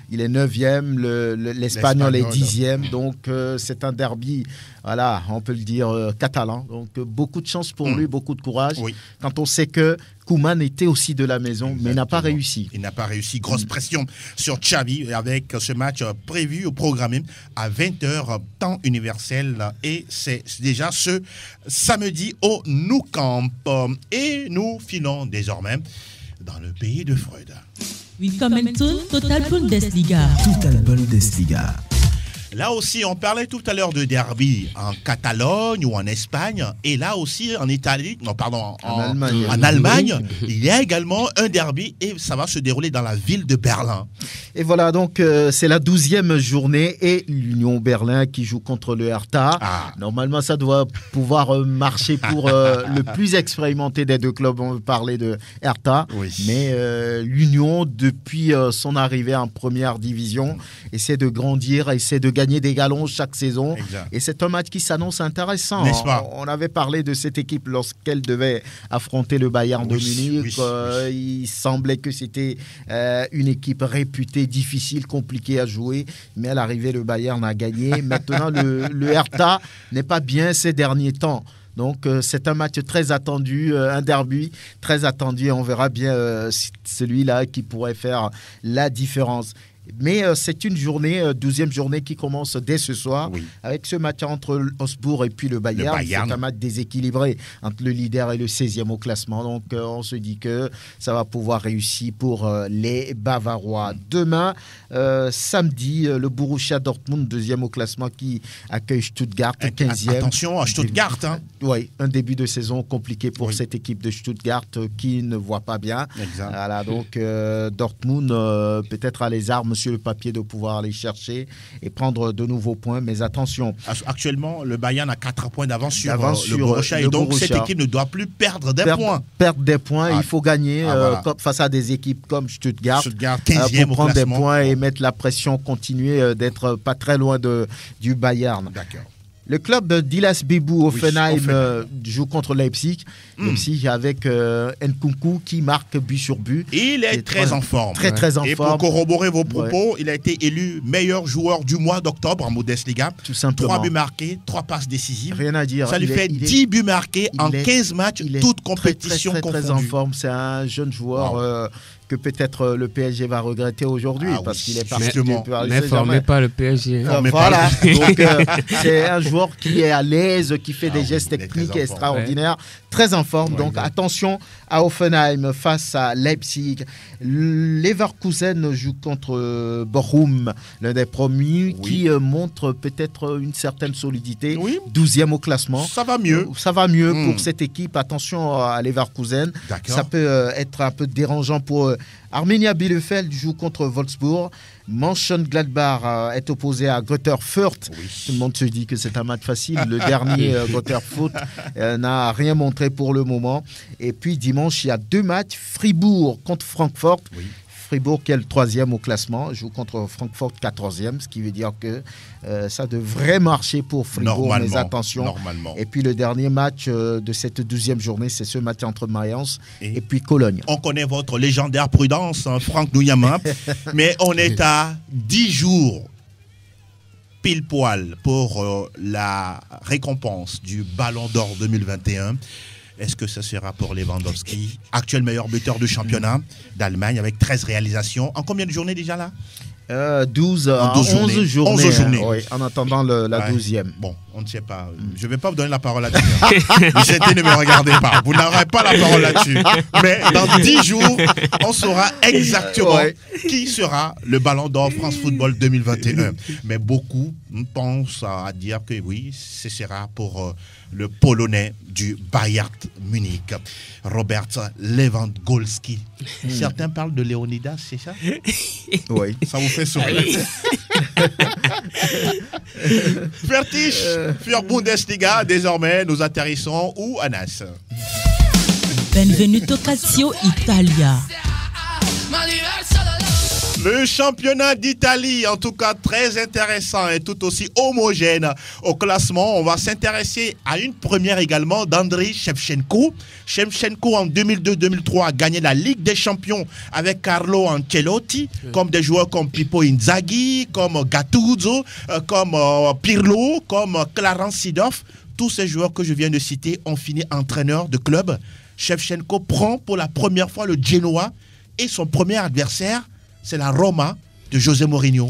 il est 9e, l'Espagnol est 10e. Donc, c'est un derby, voilà, on peut le dire, catalan. Donc, beaucoup de chance pour lui, beaucoup de courage. Quand on sait que Koeman était aussi de la maison, exactement, mais n'a pas réussi. Il n'a pas réussi. Grosse pression sur Xavi avec ce match prévu ou programmé à 20h, temps universel. Et c'est déjà ce samedi au Nou Camp. Et nous filons désormais dans le pays de Freud. Willkommen zum Total Bundesliga. Total Bundesliga. Là aussi, on parlait tout à l'heure de derby en Catalogne ou en Espagne, et là aussi en Italie, non pardon, en Allemagne, il y a également un derby et ça va se dérouler dans la ville de Berlin. Et voilà, donc c'est la 12e journée et l'Union Berlin qui joue contre le Hertha. Normalement, ça doit pouvoir marcher pour le plus expérimenté des deux clubs. On veut parler de Hertha, mais l'Union, depuis son arrivée en première division, essaie de grandir, essaie de gagner des galons chaque saison. Et c'est un match qui s'annonce intéressant. N'est-ce pas ? On avait parlé de cette équipe lorsqu'elle devait affronter le Bayern de Munich. Il semblait que c'était une équipe réputée, difficile, compliquée à jouer. Mais à l'arrivée, le Bayern a gagné. Maintenant, le Hertha n'est pas bien ces derniers temps. Donc, c'est un match très attendu, un derby très attendu. On verra bien celui-là qui pourrait faire la différence. Mais c'est une journée, 12e journée qui commence dès ce soir avec ce match entre Augsbourg et puis le Bayern. C'est un match déséquilibré entre le leader et le 16e au classement. Donc on se dit que ça va pouvoir réussir pour les Bavarois. Demain, samedi, le Borussia Dortmund, 2e au classement, qui accueille Stuttgart, 15e. Attention à Stuttgart. Oui, un début de saison compliqué pour cette équipe de Stuttgart qui ne voit pas bien. Voilà, donc Dortmund peut-être a les armes sur le papier de pouvoir aller chercher et prendre de nouveaux points, mais attention. Actuellement, le Bayern a 4 points d'avance sur le Borussia, et donc cette équipe ne doit plus perdre des points. Perdre des points, il faut gagner face à des équipes comme Stuttgart 15e pour prendre des points et mettre la pression, continuer d'être pas très loin du Bayern. D'accord. Le club d'Ilas Bebou Offenheim joue contre Leipzig. Leipzig avec Nkunku qui marque but sur but. Il est très en forme. Très en forme. Et pour corroborer vos propos, il a été élu meilleur joueur du mois d'octobre en Bundesliga. Tout simplement. 3 buts marqués, 3 passes décisives. Rien à dire. Ça lui fait 10 buts marqués en 15 matchs, toutes compétitions confondues. Très en forme. C'est un jeune joueur que peut-être le PSG va regretter aujourd'hui parce qu'il est parti. Mais formé par le PSG. Voilà. Donc c'est un joueur qui est à l'aise, qui fait des gestes techniques extraordinaires, très en forme. Donc attention à Offenheim face à Leipzig. Leverkusen joue contre Bochum, l'un des promus, qui montre peut-être une certaine solidité. 12e au classement. Ça va mieux. Ça va mieux pour cette équipe. Attention à Leverkusen. Ça peut être un peu dérangeant pour Arminia Bielefeld joue contre Wolfsburg. Mönchengladbach est opposé à Greuther Fürth. Tout le monde se dit que c'est un match facile. Le dernier Greuther Fürth n'a rien montré pour le moment. Et puis dimanche, il y a 2 matchs. Fribourg contre Francfort. Fribourg qui est le 3e au classement joue contre Francfort 14e, ce qui veut dire que ça devrait marcher pour Fribourg, mais attention. Et puis le dernier match de cette 12e journée, c'est ce match entre Mayence et puis Cologne. On connaît votre légendaire prudence, Franck Nouyama, mais on est à 10 jours pile poil pour la récompense du Ballon d'Or 2021. Est-ce que ce sera pour Lewandowski, actuel meilleur buteur du championnat d'Allemagne avec 13 réalisations. En combien de journées déjà là? 11 journées. Oui, en attendant la 12e. Bon, on ne sait pas. Je ne vais pas vous donner la parole là-dessus. Michel, ne me regardez pas. Vous n'aurez pas la parole là-dessus. Mais dans 10 jours, on saura exactement qui sera le Ballon d'Or France Football 2021. Mais beaucoup pensent à dire que oui, ce sera pour le Polonais du Bayern Munich, Robert Lewandowski. Certains parlent de Léonidas, c'est ça? Oui. Ça vous fait sourire. Fertig für Bundesliga. Désormais, nous atterrissons où, Anas? Benvenuto Calcio Italia. Le championnat d'Italie, en tout cas très intéressant et tout aussi homogène au classement. On va s'intéresser à une première également d'Andriy Shevchenko. Shevchenko en 2002-2003 a gagné la Ligue des Champions avec Carlo Ancelotti, comme des joueurs comme Pippo Inzaghi, comme Gattuso, comme Pirlo, comme Clarence Seedorf. Tous ces joueurs que je viens de citer ont fini entraîneurs de club. Shevchenko prend pour la première fois le Genoa et son premier adversaire, c'est la Roma de José Mourinho.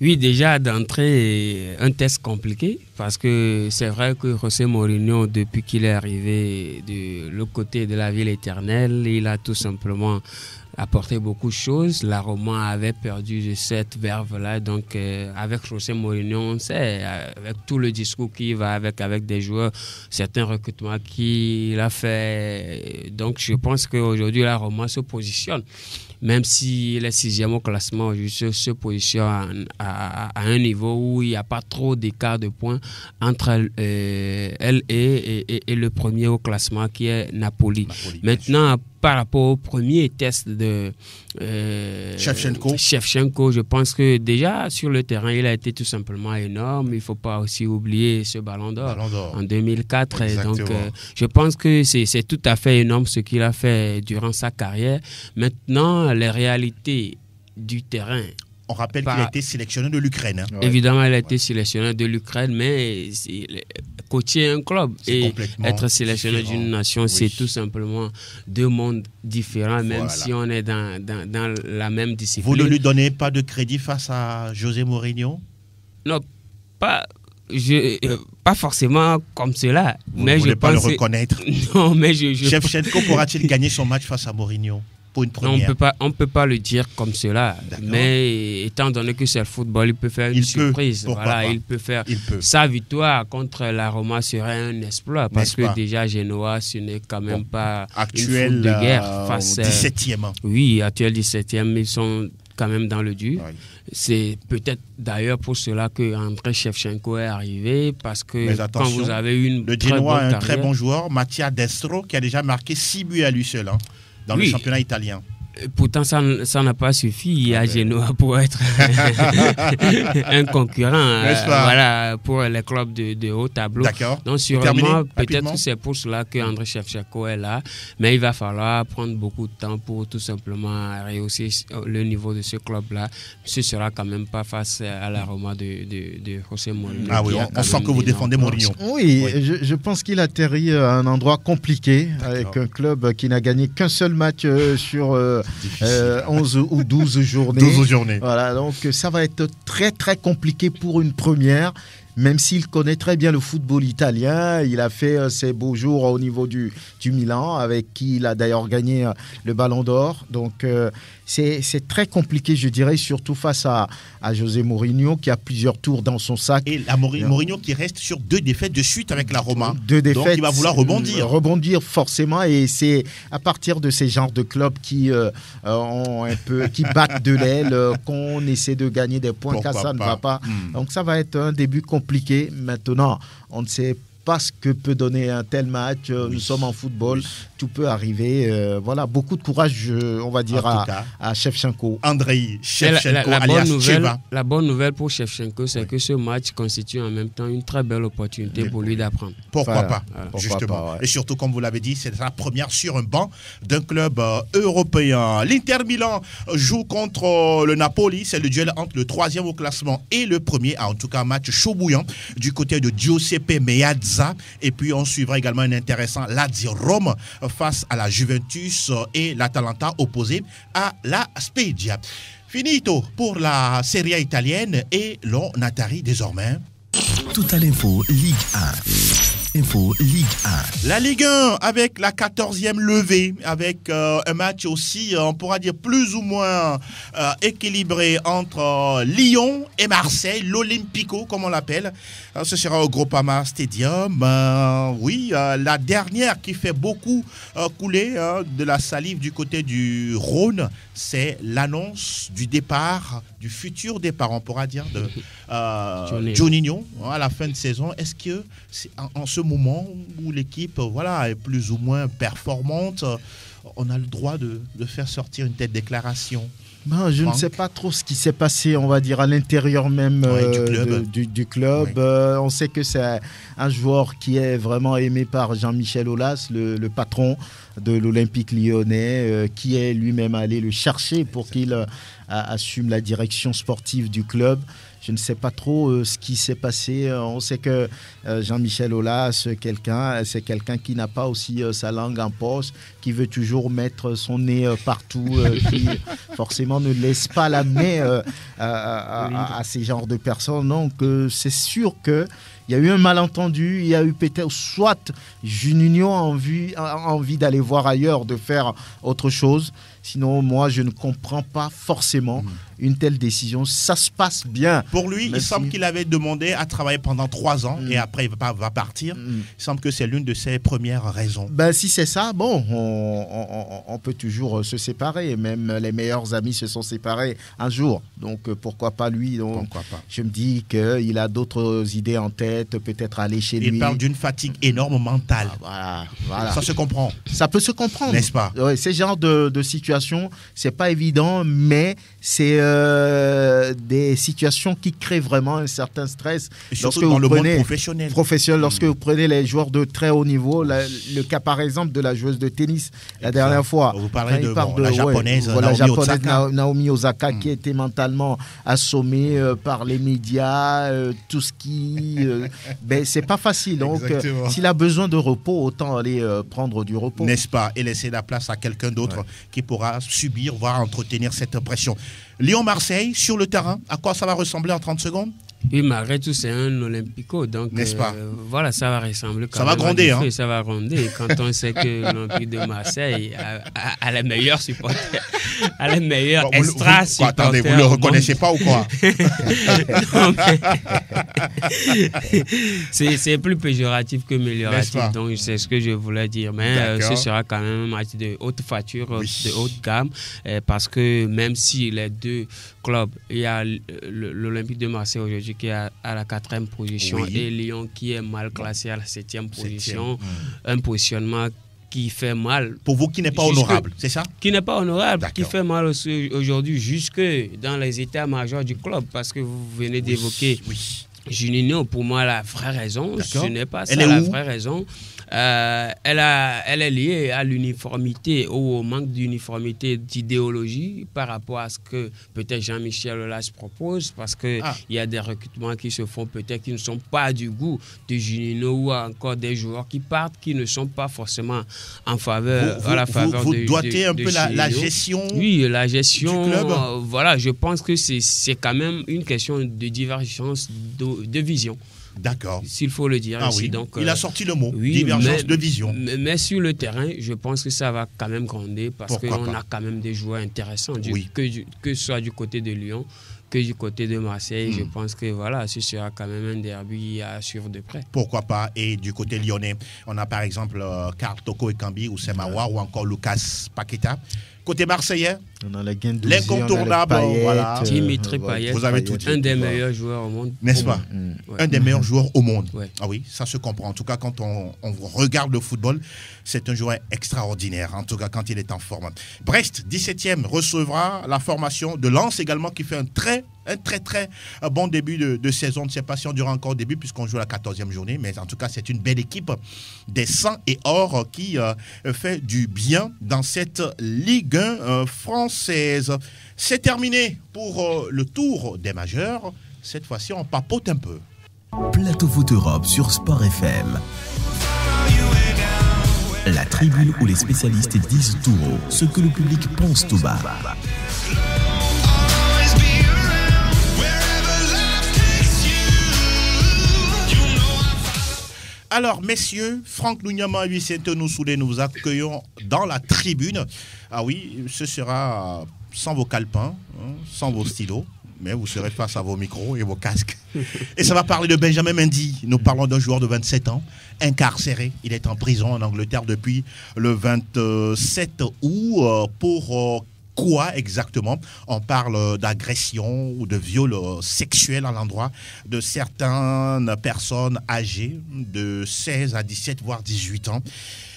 Oui, déjà d'entrée, un test compliqué parce que c'est vrai que José Mourinho, depuis qu'il est arrivé de l'autre côté de la ville éternelle, il a tout simplement apporté beaucoup de choses. La Roma avait perdu de cette verve-là. Donc, avec José Mourinho, on sait, avec tout le discours qui va avec des joueurs, certains recrutements qu'il a fait. Donc, je pense qu'aujourd'hui, la Roma se positionne. Même s'il est 6e au classement, aujourd'hui se positionne à un niveau où il n'y a pas trop d'écart de points entre elle et le premier au classement qui est Napoli. Maintenant, par rapport au premier test de Shevchenko, je pense que déjà sur le terrain, il a été tout simplement énorme. Il ne faut pas aussi oublier ce Ballon d'Or en 2004. Et donc, je pense que c'est tout à fait énorme ce qu'il a fait durant sa carrière. Maintenant, les réalités du terrain. On rappelle qu'il a été sélectionné de l'Ukraine. Ouais. Évidemment, il a été sélectionné de l'Ukraine, mais coacher un club et être sélectionné d'une nation, c'est tout simplement deux mondes différents, même si on est dans la même discipline. Vous ne lui donnez pas de crédit face à José Mourinho? Non, pas forcément comme cela. Vous ne voulez pas le reconnaître? Non, mais Shevchenko pourra-t-il gagner son match face à Mourinho? Non, on peut pas le dire comme cela. Mais étant donné que c'est le football, il peut faire une surprise. Il peut faire sa victoire contre la Roma serait un exploit parce que déjà Genoa, ce n'est quand même pas actuel une foot de guerre face 17e. Oui, actuel 17e, ils sont quand même dans le dur. Oui. C'est peut-être d'ailleurs pour cela que Andriy Shevchenko est arrivé parce que quand vous avez le Genoa a un très bon joueur, Mattia Destro, qui a déjà marqué 6 buts à lui seul. Dans le championnat italien. Pourtant, ça n'a pas suffi à Genoa pour être un concurrent pour les clubs de haut tableau. D'accord. Donc, sûrement, peut-être que c'est pour cela que Andriy Shevchenko est là. Mais il va falloir prendre beaucoup de temps pour tout simplement rehausser le niveau de ce club-là. Ce sera quand même pas face à la Roma de José Mourinho. Ah oui, on sent que vous défendez Mourinho. Oui. Je pense qu'il atterrit à un endroit compliqué avec un club qui n'a gagné qu'un seul match sur 11 ou 12 journées. 12 journées. Voilà, donc ça va être très très compliqué pour une première. Même s'il connaît très bien le football italien, il a fait ses beaux jours au niveau du Milan, avec qui il a d'ailleurs gagné le Ballon d'Or. Donc c'est très compliqué, je dirais, surtout face à José Mourinho, qui a plusieurs tours dans son sac. Et Mourinho qui reste sur 2 défaites de suite avec la Roma. 2 défaites. Donc il va vouloir rebondir. Rebondir forcément, et c'est à partir de ces genres de clubs qui qui battent de l'aile, qu'on essaie de gagner des points quand ça ne va pas. Donc ça va être un début compliqué. Maintenant, on ne sait pas ce que peut donner un tel match. Nous sommes en football. tout peut arriver. Voilà, beaucoup de courage, on va dire, à Shevchenko. Andrei Shevchenko, alias Cheva. La bonne nouvelle pour Shevchenko, c'est que ce match constitue en même temps une très belle opportunité pour lui d'apprendre. Pourquoi pas, justement. Et surtout, comme vous l'avez dit, c'est sa première sur un banc d'un club européen. L'Inter Milan joue contre le Napoli. C'est le duel entre le 3e au classement et le 1er. En tout cas, match chaud bouillant du côté de Giuseppe Meazza. Et puis, on suivra également un intéressant Lazio Rome face à la Juventus et l'Atalanta opposé à la Spezia. Finito pour la Serie A italienne et l'on atterrit désormais. Tout à l'info Ligue 1. Info Ligue 1. La Ligue 1 avec la 14e levée, avec un match aussi, on pourra dire plus ou moins équilibré entre Lyon et Marseille, l'Olympico comme on l'appelle. Ce sera au Groupama Stadium. Oui, la dernière qui fait beaucoup couler de la salive du côté du Rhône, c'est l'annonce du départ, du futur départ, on pourra dire, de Juninho à la fin de saison. Est-ce que c'est en ce moment où l'équipe est plus ou moins performante, on a le droit de faire sortir une telle déclaration? Je ne sais pas trop ce qui s'est passé, on va dire, à l'intérieur même du club. Oui. On sait que c'est un joueur qui est vraiment aimé par Jean-Michel Aulas, le patron de l'Olympique lyonnais, qui est lui-même allé le chercher pour qu'il assume la direction sportive du club. Je ne sais pas trop ce qui s'est passé. On sait que Jean-Michel Aulas, c'est quelqu'un qui n'a pas aussi sa langue en poche, qui veut toujours mettre son nez partout, qui forcément ne laisse pas la main à ces genres de personnes. Donc c'est sûr que il y a eu un malentendu, il y a eu peut-être soit Juninho a envie d'aller voir ailleurs, de faire autre chose. Sinon, moi, je ne comprends pas forcément une telle décision. Ça se passe bien. Pour lui, il semble qu'il avait demandé à travailler pendant 3 ans et après, il va partir. Il semble que c'est l'une de ses premières raisons. Si c'est ça, on peut toujours se séparer. Même les meilleurs amis se sont séparés un jour. Donc, pourquoi pas lui? Donc, pourquoi pas? Je me dis qu'il a d'autres idées en tête, peut-être aller chez lui. Il parle d'une fatigue énorme mentale. Voilà. Ça se comprend. Ça peut se comprendre. N'est-ce pas? Oui, ce genre de situation, c'est pas évident, mais c'est des situations qui créent vraiment un certain stress. Et surtout dans le monde professionnel. Lorsque vous prenez les joueurs de très haut niveau, le cas par exemple de la joueuse de tennis, la dernière fois. Vous parlez de la japonaise, Naomi Osaka, qui était mentalement assommée par les médias, tout ce qui... c'est pas facile. Donc, s'il a besoin de repos, autant aller prendre du repos. N'est-ce pas? Et laisser la place à quelqu'un d'autre qui pourra subir, voire entretenir cette pression. Lyon-Marseille, sur le terrain, à quoi ça va ressembler en 30 secondes? Oui, malgré tout, c'est un Olympico. Donc, n'est-ce pas? Voilà, ça va ressembler. Ça va gronder. Ça va gronder. Quand on sait que l'Olympique de Marseille a les meilleurs supporters, a les meilleurs extra-supporters. Attendez, vous ne le reconnaissez pas ou quoi? C'est plus péjoratif que amélioratif. Donc, c'est ce que je voulais dire. Mais ce sera quand même un match de haute facture, de haute gamme. Parce que même si les deux clubs, il y a l'Olympique de Marseille aujourd'hui qui est à la 4e position et Lyon qui est mal classé à la 7e position. Un positionnement qui fait mal. Pour vous, qui n'est pas honorable, c'est ça? Qui n'est pas honorable, qui fait mal aussi aujourd'hui jusque dans les états-majors du club, parce que vous venez d'évoquer Juninho. Pour moi, la vraie raison, ce n'est pas ça la vraie raison. Elle est liée à l'uniformité ou au manque d'uniformité d'idéologie par rapport à ce que peut-être Jean-Michel Aulas propose, parce qu'il y a des recrutements qui se font peut-être qui ne sont pas du goût de Juninho, ou encore des joueurs qui partent qui ne sont pas forcément en faveur vous doigtez un peu la gestion. Oui, la gestion du club. Voilà, je pense que c'est quand même une question de divergence de vision. D'accord. S'il faut le dire ainsi. Donc, il a sorti le mot, divergence de vision. Mais sur le terrain, je pense que ça va quand même gronder, parce qu'on a quand même des joueurs intéressants, que ce soit du côté de Lyon, que du côté de Marseille. Je pense que ce sera quand même un derby à suivre de près. Pourquoi pas? Et du côté lyonnais, on a par exemple Karl Toko Ekambi ou Semawa ou encore Lucas Paqueta. Côté marseillais, On a la Guendouzi, l'incontournable, on a le Payet, voilà. Dimitri Payet, vous avez tout dit. un des meilleurs joueurs au monde. N'est-ce pas? Ouais. Un des meilleurs joueurs au monde. Ouais. Ah oui, ça se comprend. En tout cas, quand on regarde le football, c'est un joueur extraordinaire. En tout cas, quand il est en forme. Brest, 17e, recevra la formation de Lens également, qui fait un très bon début de saison. On ne sait pas si on durera encore au début, puisqu'on joue la 14e journée. Mais en tout cas, c'est une belle équipe des sang et or qui fait du bien dans cette Ligue 1 française. C'est terminé pour le tour des majeurs. Cette fois-ci, on papote un peu. Plateau Foot Europe sur Sport FM. La tribune où les spécialistes disent tout haut ce que le public pense tout bas. Alors, messieurs, Franck Nounyama et Vicente Noussoulé, nous vous accueillons dans la tribune. Ah oui, ce sera sans vos calepins, sans vos stylos, mais vous serez face à vos micros et vos casques. Et ça va parler de Benjamin Mendy. Nous parlons d'un joueur de 27 ans, incarcéré. Il est en prison en Angleterre depuis le 27 août pour... quoi exactement? On parle d'agression ou de viol sexuel à l'endroit de certaines personnes âgées de 16 à 17 voire 18 ans.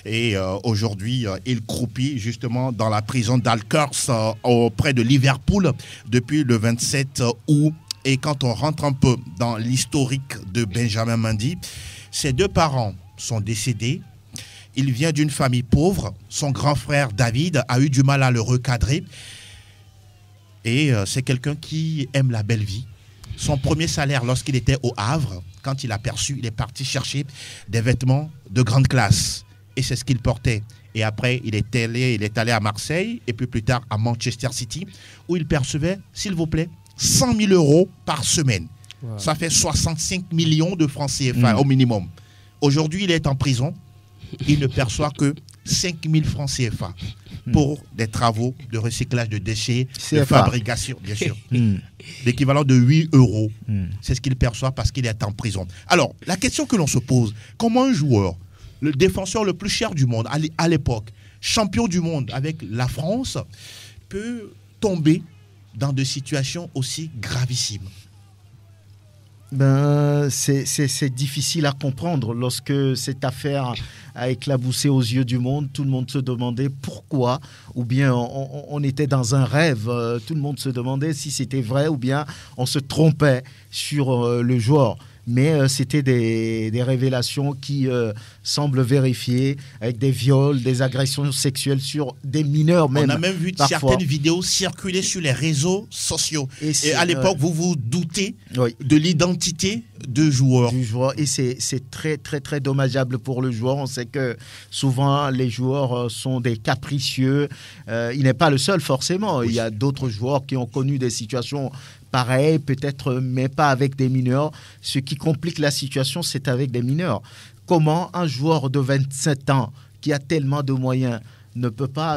Et aujourd'hui, il croupit justement dans la prison d'Alkhurst auprès de Liverpool depuis le 27 août. Et quand on rentre un peu dans l'historique de Benjamin Mendy, ses deux parents sont décédés. Il vient d'une famille pauvre. Son grand frère David a eu du mal à le recadrer. Et c'est quelqu'un qui aime la belle vie. Son premier salaire lorsqu'il était au Havre, quand il a perçu, il est parti chercher des vêtements de grande classe. Et c'est ce qu'il portait. Et après, il est allé à Marseille et puis plus tard à Manchester City, où il percevait, s'il vous plaît, 100 000 euros par semaine. Wow. Ça fait 65 millions de francs CFA au minimum. Aujourd'hui, il est en prison. Il ne perçoit que 5 000 francs CFA pour des travaux de recyclage de déchets, CFA. De fabrication, bien sûr. L'équivalent de 8 euros. C'est ce qu'il perçoit parce qu'il est en prison. Alors, la question que l'on se pose, comment un joueur, le défenseur le plus cher du monde à l'époque, champion du monde avec la France, peut tomber dans des situations aussi gravissimes? C'est difficile à comprendre. Lorsque cette affaire a éclaboussé aux yeux du monde, tout le monde se demandait pourquoi, ou bien on était dans un rêve, tout le monde se demandait si c'était vrai, ou bien on se trompait sur le joueur. Mais c'était des révélations qui semblent vérifiées, avec des viols, des agressions sexuelles sur des mineurs même. On a même vu parfois certaines vidéos circuler sur les réseaux sociaux. Et à l'époque, vous vous doutez de l'identité du joueur. Et c'est très, très, très dommageable pour le joueur. On sait que souvent, les joueurs sont des capricieux. Il n'est pas le seul, forcément. Oui. Il y a d'autres joueurs qui ont connu des situations pareil, peut-être, mais pas avec des mineurs. Ce qui complique la situation, c'est avec des mineurs. Comment un joueur de 27 ans qui a tellement de moyens ne peut pas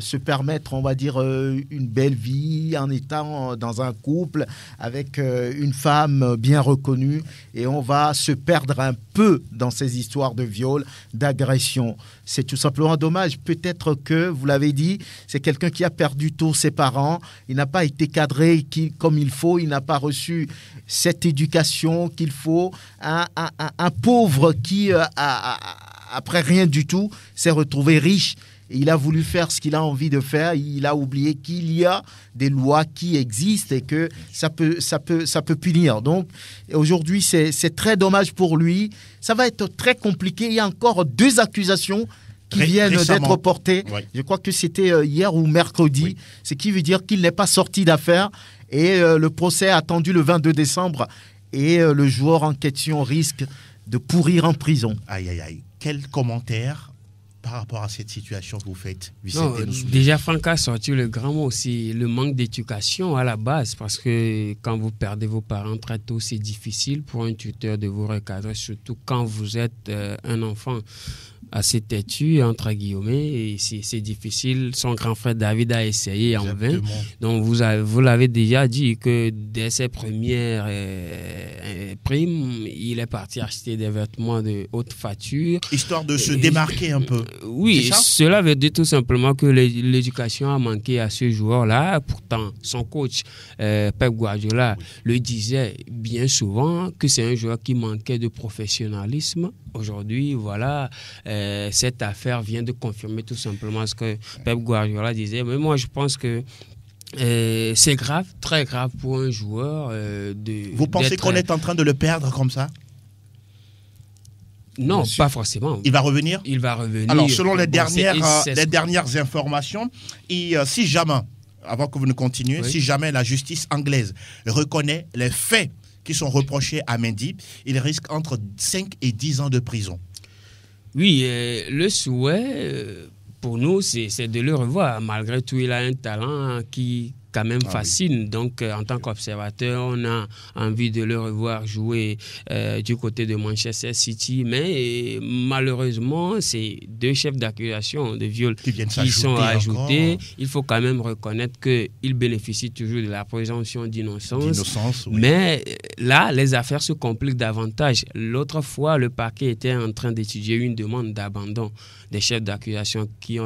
se permettre, on va dire, une belle vie en étant dans un couple avec une femme bien reconnue, et on va se perdre un peu dans ces histoires de viol, d'agression. C'est tout simplement dommage. Peut-être que, vous l'avez dit, c'est quelqu'un qui a perdu tous ses parents, il n'a pas été cadré comme il faut, il n'a pas reçu cette éducation qu'il faut. Un pauvre qui, après rien du tout, s'est retrouvé riche. Il a voulu faire ce qu'il a envie de faire. Il a oublié qu'il y a des lois qui existent et que ça peut punir. Donc, aujourd'hui, c'est très dommage pour lui. Ça va être très compliqué. Il y a encore 2 accusations qui viennent d'être portées. Oui. Je crois que c'était hier ou mercredi. Oui. Ce qui veut dire qu'il n'est pas sorti d'affaire. Et le procès est attendu le 22 décembre. Et le joueur en question risque de pourrir en prison. Aïe, aïe, aïe. Quel commentaire par rapport à cette situation que vous faites, Vicente? Déjà, Franck a sorti le grand mot aussi, le manque d'éducation à la base, parce que quand vous perdez vos parents très tôt, c'est difficile pour un tuteur de vous recadrer, surtout quand vous êtes un enfant. assez têtu, entre guillemets, et c'est difficile. Son grand frère David a essayé en vain. Donc, vous l'avez déjà dit que dès ses premières primes, il est parti acheter des vêtements de haute facture. Histoire de se démarquer un peu. Oui, cela veut dire tout simplement que l'éducation a manqué à ce joueur-là. Pourtant, son coach, Pep Guardiola, le disait bien souvent que c'est un joueur qui manquait de professionnalisme. Aujourd'hui, voilà, cette affaire vient de confirmer tout simplement ce que Pep Guardiola disait. Mais moi, je pense que c'est grave, très grave pour un joueur. Vous pensez qu'on est en train de le perdre comme ça? Non, pas forcément. Il va revenir? Il va revenir. Alors, selon les dernières informations, si jamais, avant que vous ne continuiez, si jamais la justice anglaise reconnaît les faits qui sont reprochés à Mendy, il risque entre 5 et 10 ans de prison. Oui, le souhait pour nous, c'est de le revoir. Malgré tout, il a un talent qui quand même fascine. Oui. Donc, en tant qu'observateur, on a envie de le revoir jouer du côté de Manchester City. Mais malheureusement, c'est 2 chefs d'accusation de viol qui sont ajoutés. Il faut quand même reconnaître qu'il bénéficie toujours de la présomption d'innocence. Oui. Mais là, les affaires se compliquent davantage. L'autre fois, le parquet était en train d'étudier une demande d'abandon des chefs d'accusation qui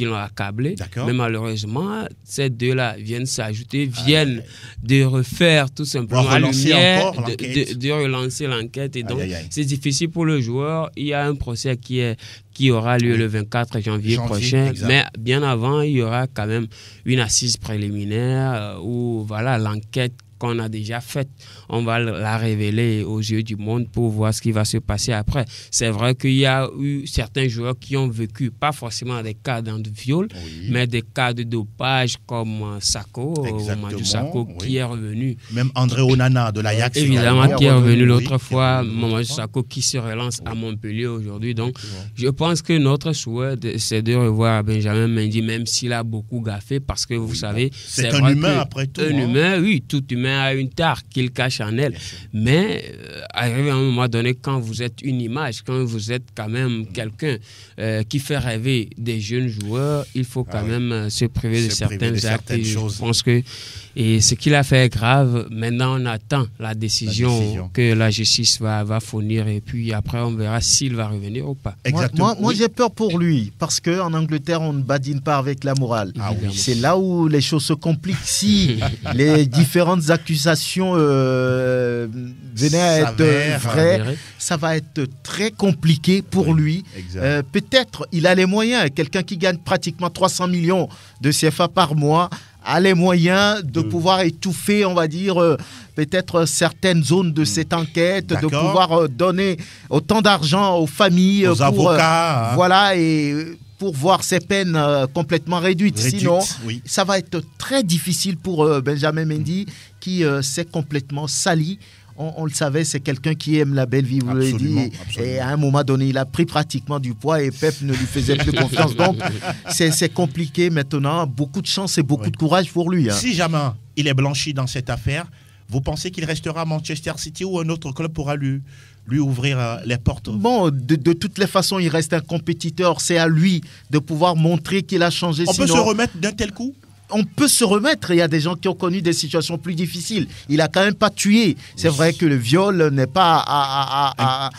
l'ont accablé. Mais malheureusement, ces 2-là viennent s'ajouter, viennent de refaire tout simplement la lumière, de relancer l'enquête. Et donc, c'est difficile pour le joueur. Il y a un procès qui aura lieu le 24 janvier prochain. Exact. Mais bien avant, il y aura quand même une assise préliminaire où voilà, l'enquête qu'on a déjà faite, on va la révéler aux yeux du monde pour voir ce qui va se passer après. C'est vrai qu'il y a eu certains joueurs qui ont vécu, pas forcément des cas de viol, mais des cas de dopage comme Sakho, Mamadou Sakho, qui est revenu. Même André Onana de l'Ajax. Évidemment, qui est revenu l'autre fois, Mamadou Sakho qui se relance à Montpellier aujourd'hui. Donc, je pense que notre souhait, c'est de revoir Benjamin Mendy, même s'il a beaucoup gaffé, parce que vous savez, c'est un humain après tout. Un humain, oui, tout humain a une tare qu'il cache en elle. Mais arrivé à un moment donné, quand vous êtes une image, quand vous êtes quand même quelqu'un qui fait rêver des jeunes joueurs, il faut quand même se priver de certains actes. Je pense que ce qu'il a fait est grave. Maintenant, on attend la décision que la justice va fournir et puis après, on verra s'il va revenir ou pas. Moi j'ai peur pour lui parce qu'en Angleterre, on ne badine pas avec la morale. C'est là où les choses se compliquent. Si les différentes accusations venaient à être vraies, ça va être très compliqué pour lui. Peut-être il a les moyens. Quelqu'un qui gagne pratiquement 300 millions de CFA par mois a les moyens de pouvoir étouffer, on va dire, peut-être certaines zones de cette enquête, de pouvoir donner autant d'argent aux familles, aux avocats. Voilà, et pour voir ces peines complètement réduites. Sinon, ça va être très difficile pour Benjamin Mendy qui s'est complètement sali. On le savait, c'est quelqu'un qui aime la belle vie, vous l'avez dit. Et à un moment donné, il a pris pratiquement du poids et Pep ne lui faisait plus confiance. Donc, c'est compliqué maintenant. Beaucoup de chance et beaucoup de courage pour lui. Si jamais il est blanchi dans cette affaire, vous pensez qu'il restera à Manchester City ou un autre club pourra lui ouvrir les portes? Bon, de toutes les façons, il reste un compétiteur. C'est à lui de pouvoir montrer qu'il a changé. On peut se remettre d'un tel coup? On peut se remettre. Il y a des gens qui ont connu des situations plus difficiles. Il a quand même pas tué. C'est vrai que le viol n'est pas à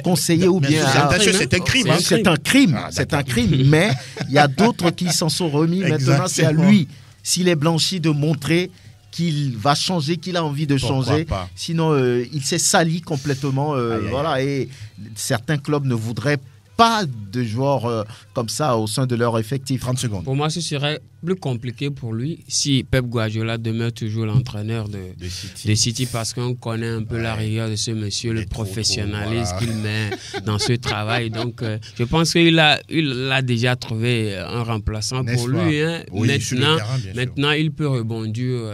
conseiller ou bien c'est un crime. C'est un crime. C'est un crime. Mais il y a d'autres qui s'en sont remis. Maintenant, c'est à lui, s'il est blanchi, de montrer qu'il va changer, qu'il a envie de changer. Sinon, il s'est sali complètement. Voilà. Et certains clubs ne voudraient pas de joueurs comme ça au sein de leur effectif. 30 secondes. Pour moi, ce serait plus compliqué pour lui si Pep Guardiola demeure toujours l'entraîneur de City parce qu'on connaît un peu la rigueur de ce monsieur, le professionnalisme qu'il met dans ce travail. Donc, je pense qu'il a déjà trouvé un remplaçant pour lui. Hein. Maintenant, il peut rebondir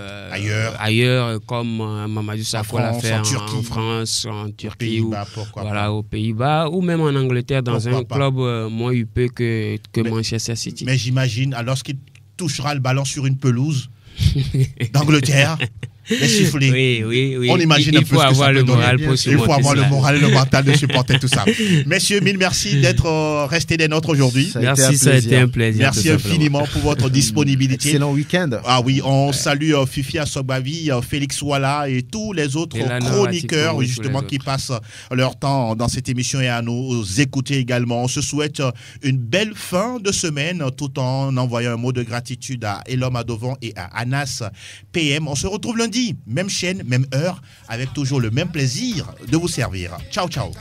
ailleurs comme Mamadou Sakho l'a fait en France, en Turquie, aux Pays-Bas ou même en Angleterre dans un club moins huppé que Manchester City. Mais j'imagine, alors qu'il touchera le ballon sur une pelouse d'Angleterre, les sifflets. Oui. On imagine il faut avoir le moral pour supporter. Il faut avoir cela. le moral et le mental de supporter tout ça. Messieurs, mille merci d'être restés des nôtres aujourd'hui. Merci, ça a été un plaisir. Merci infiniment pour votre disponibilité. Excellent week-end. Ah oui, on salue Fifi Assobavi, Félix Walla et tous les autres chroniqueurs justement qui passent leur temps dans cette émission et à nous écouter également. On se souhaite une belle fin de semaine tout en envoyant un mot de gratitude à Elom Adovan et à Anas PM. On se retrouve lundi, même chaîne, même heure, avec toujours le même plaisir de vous servir. Ciao, ciao.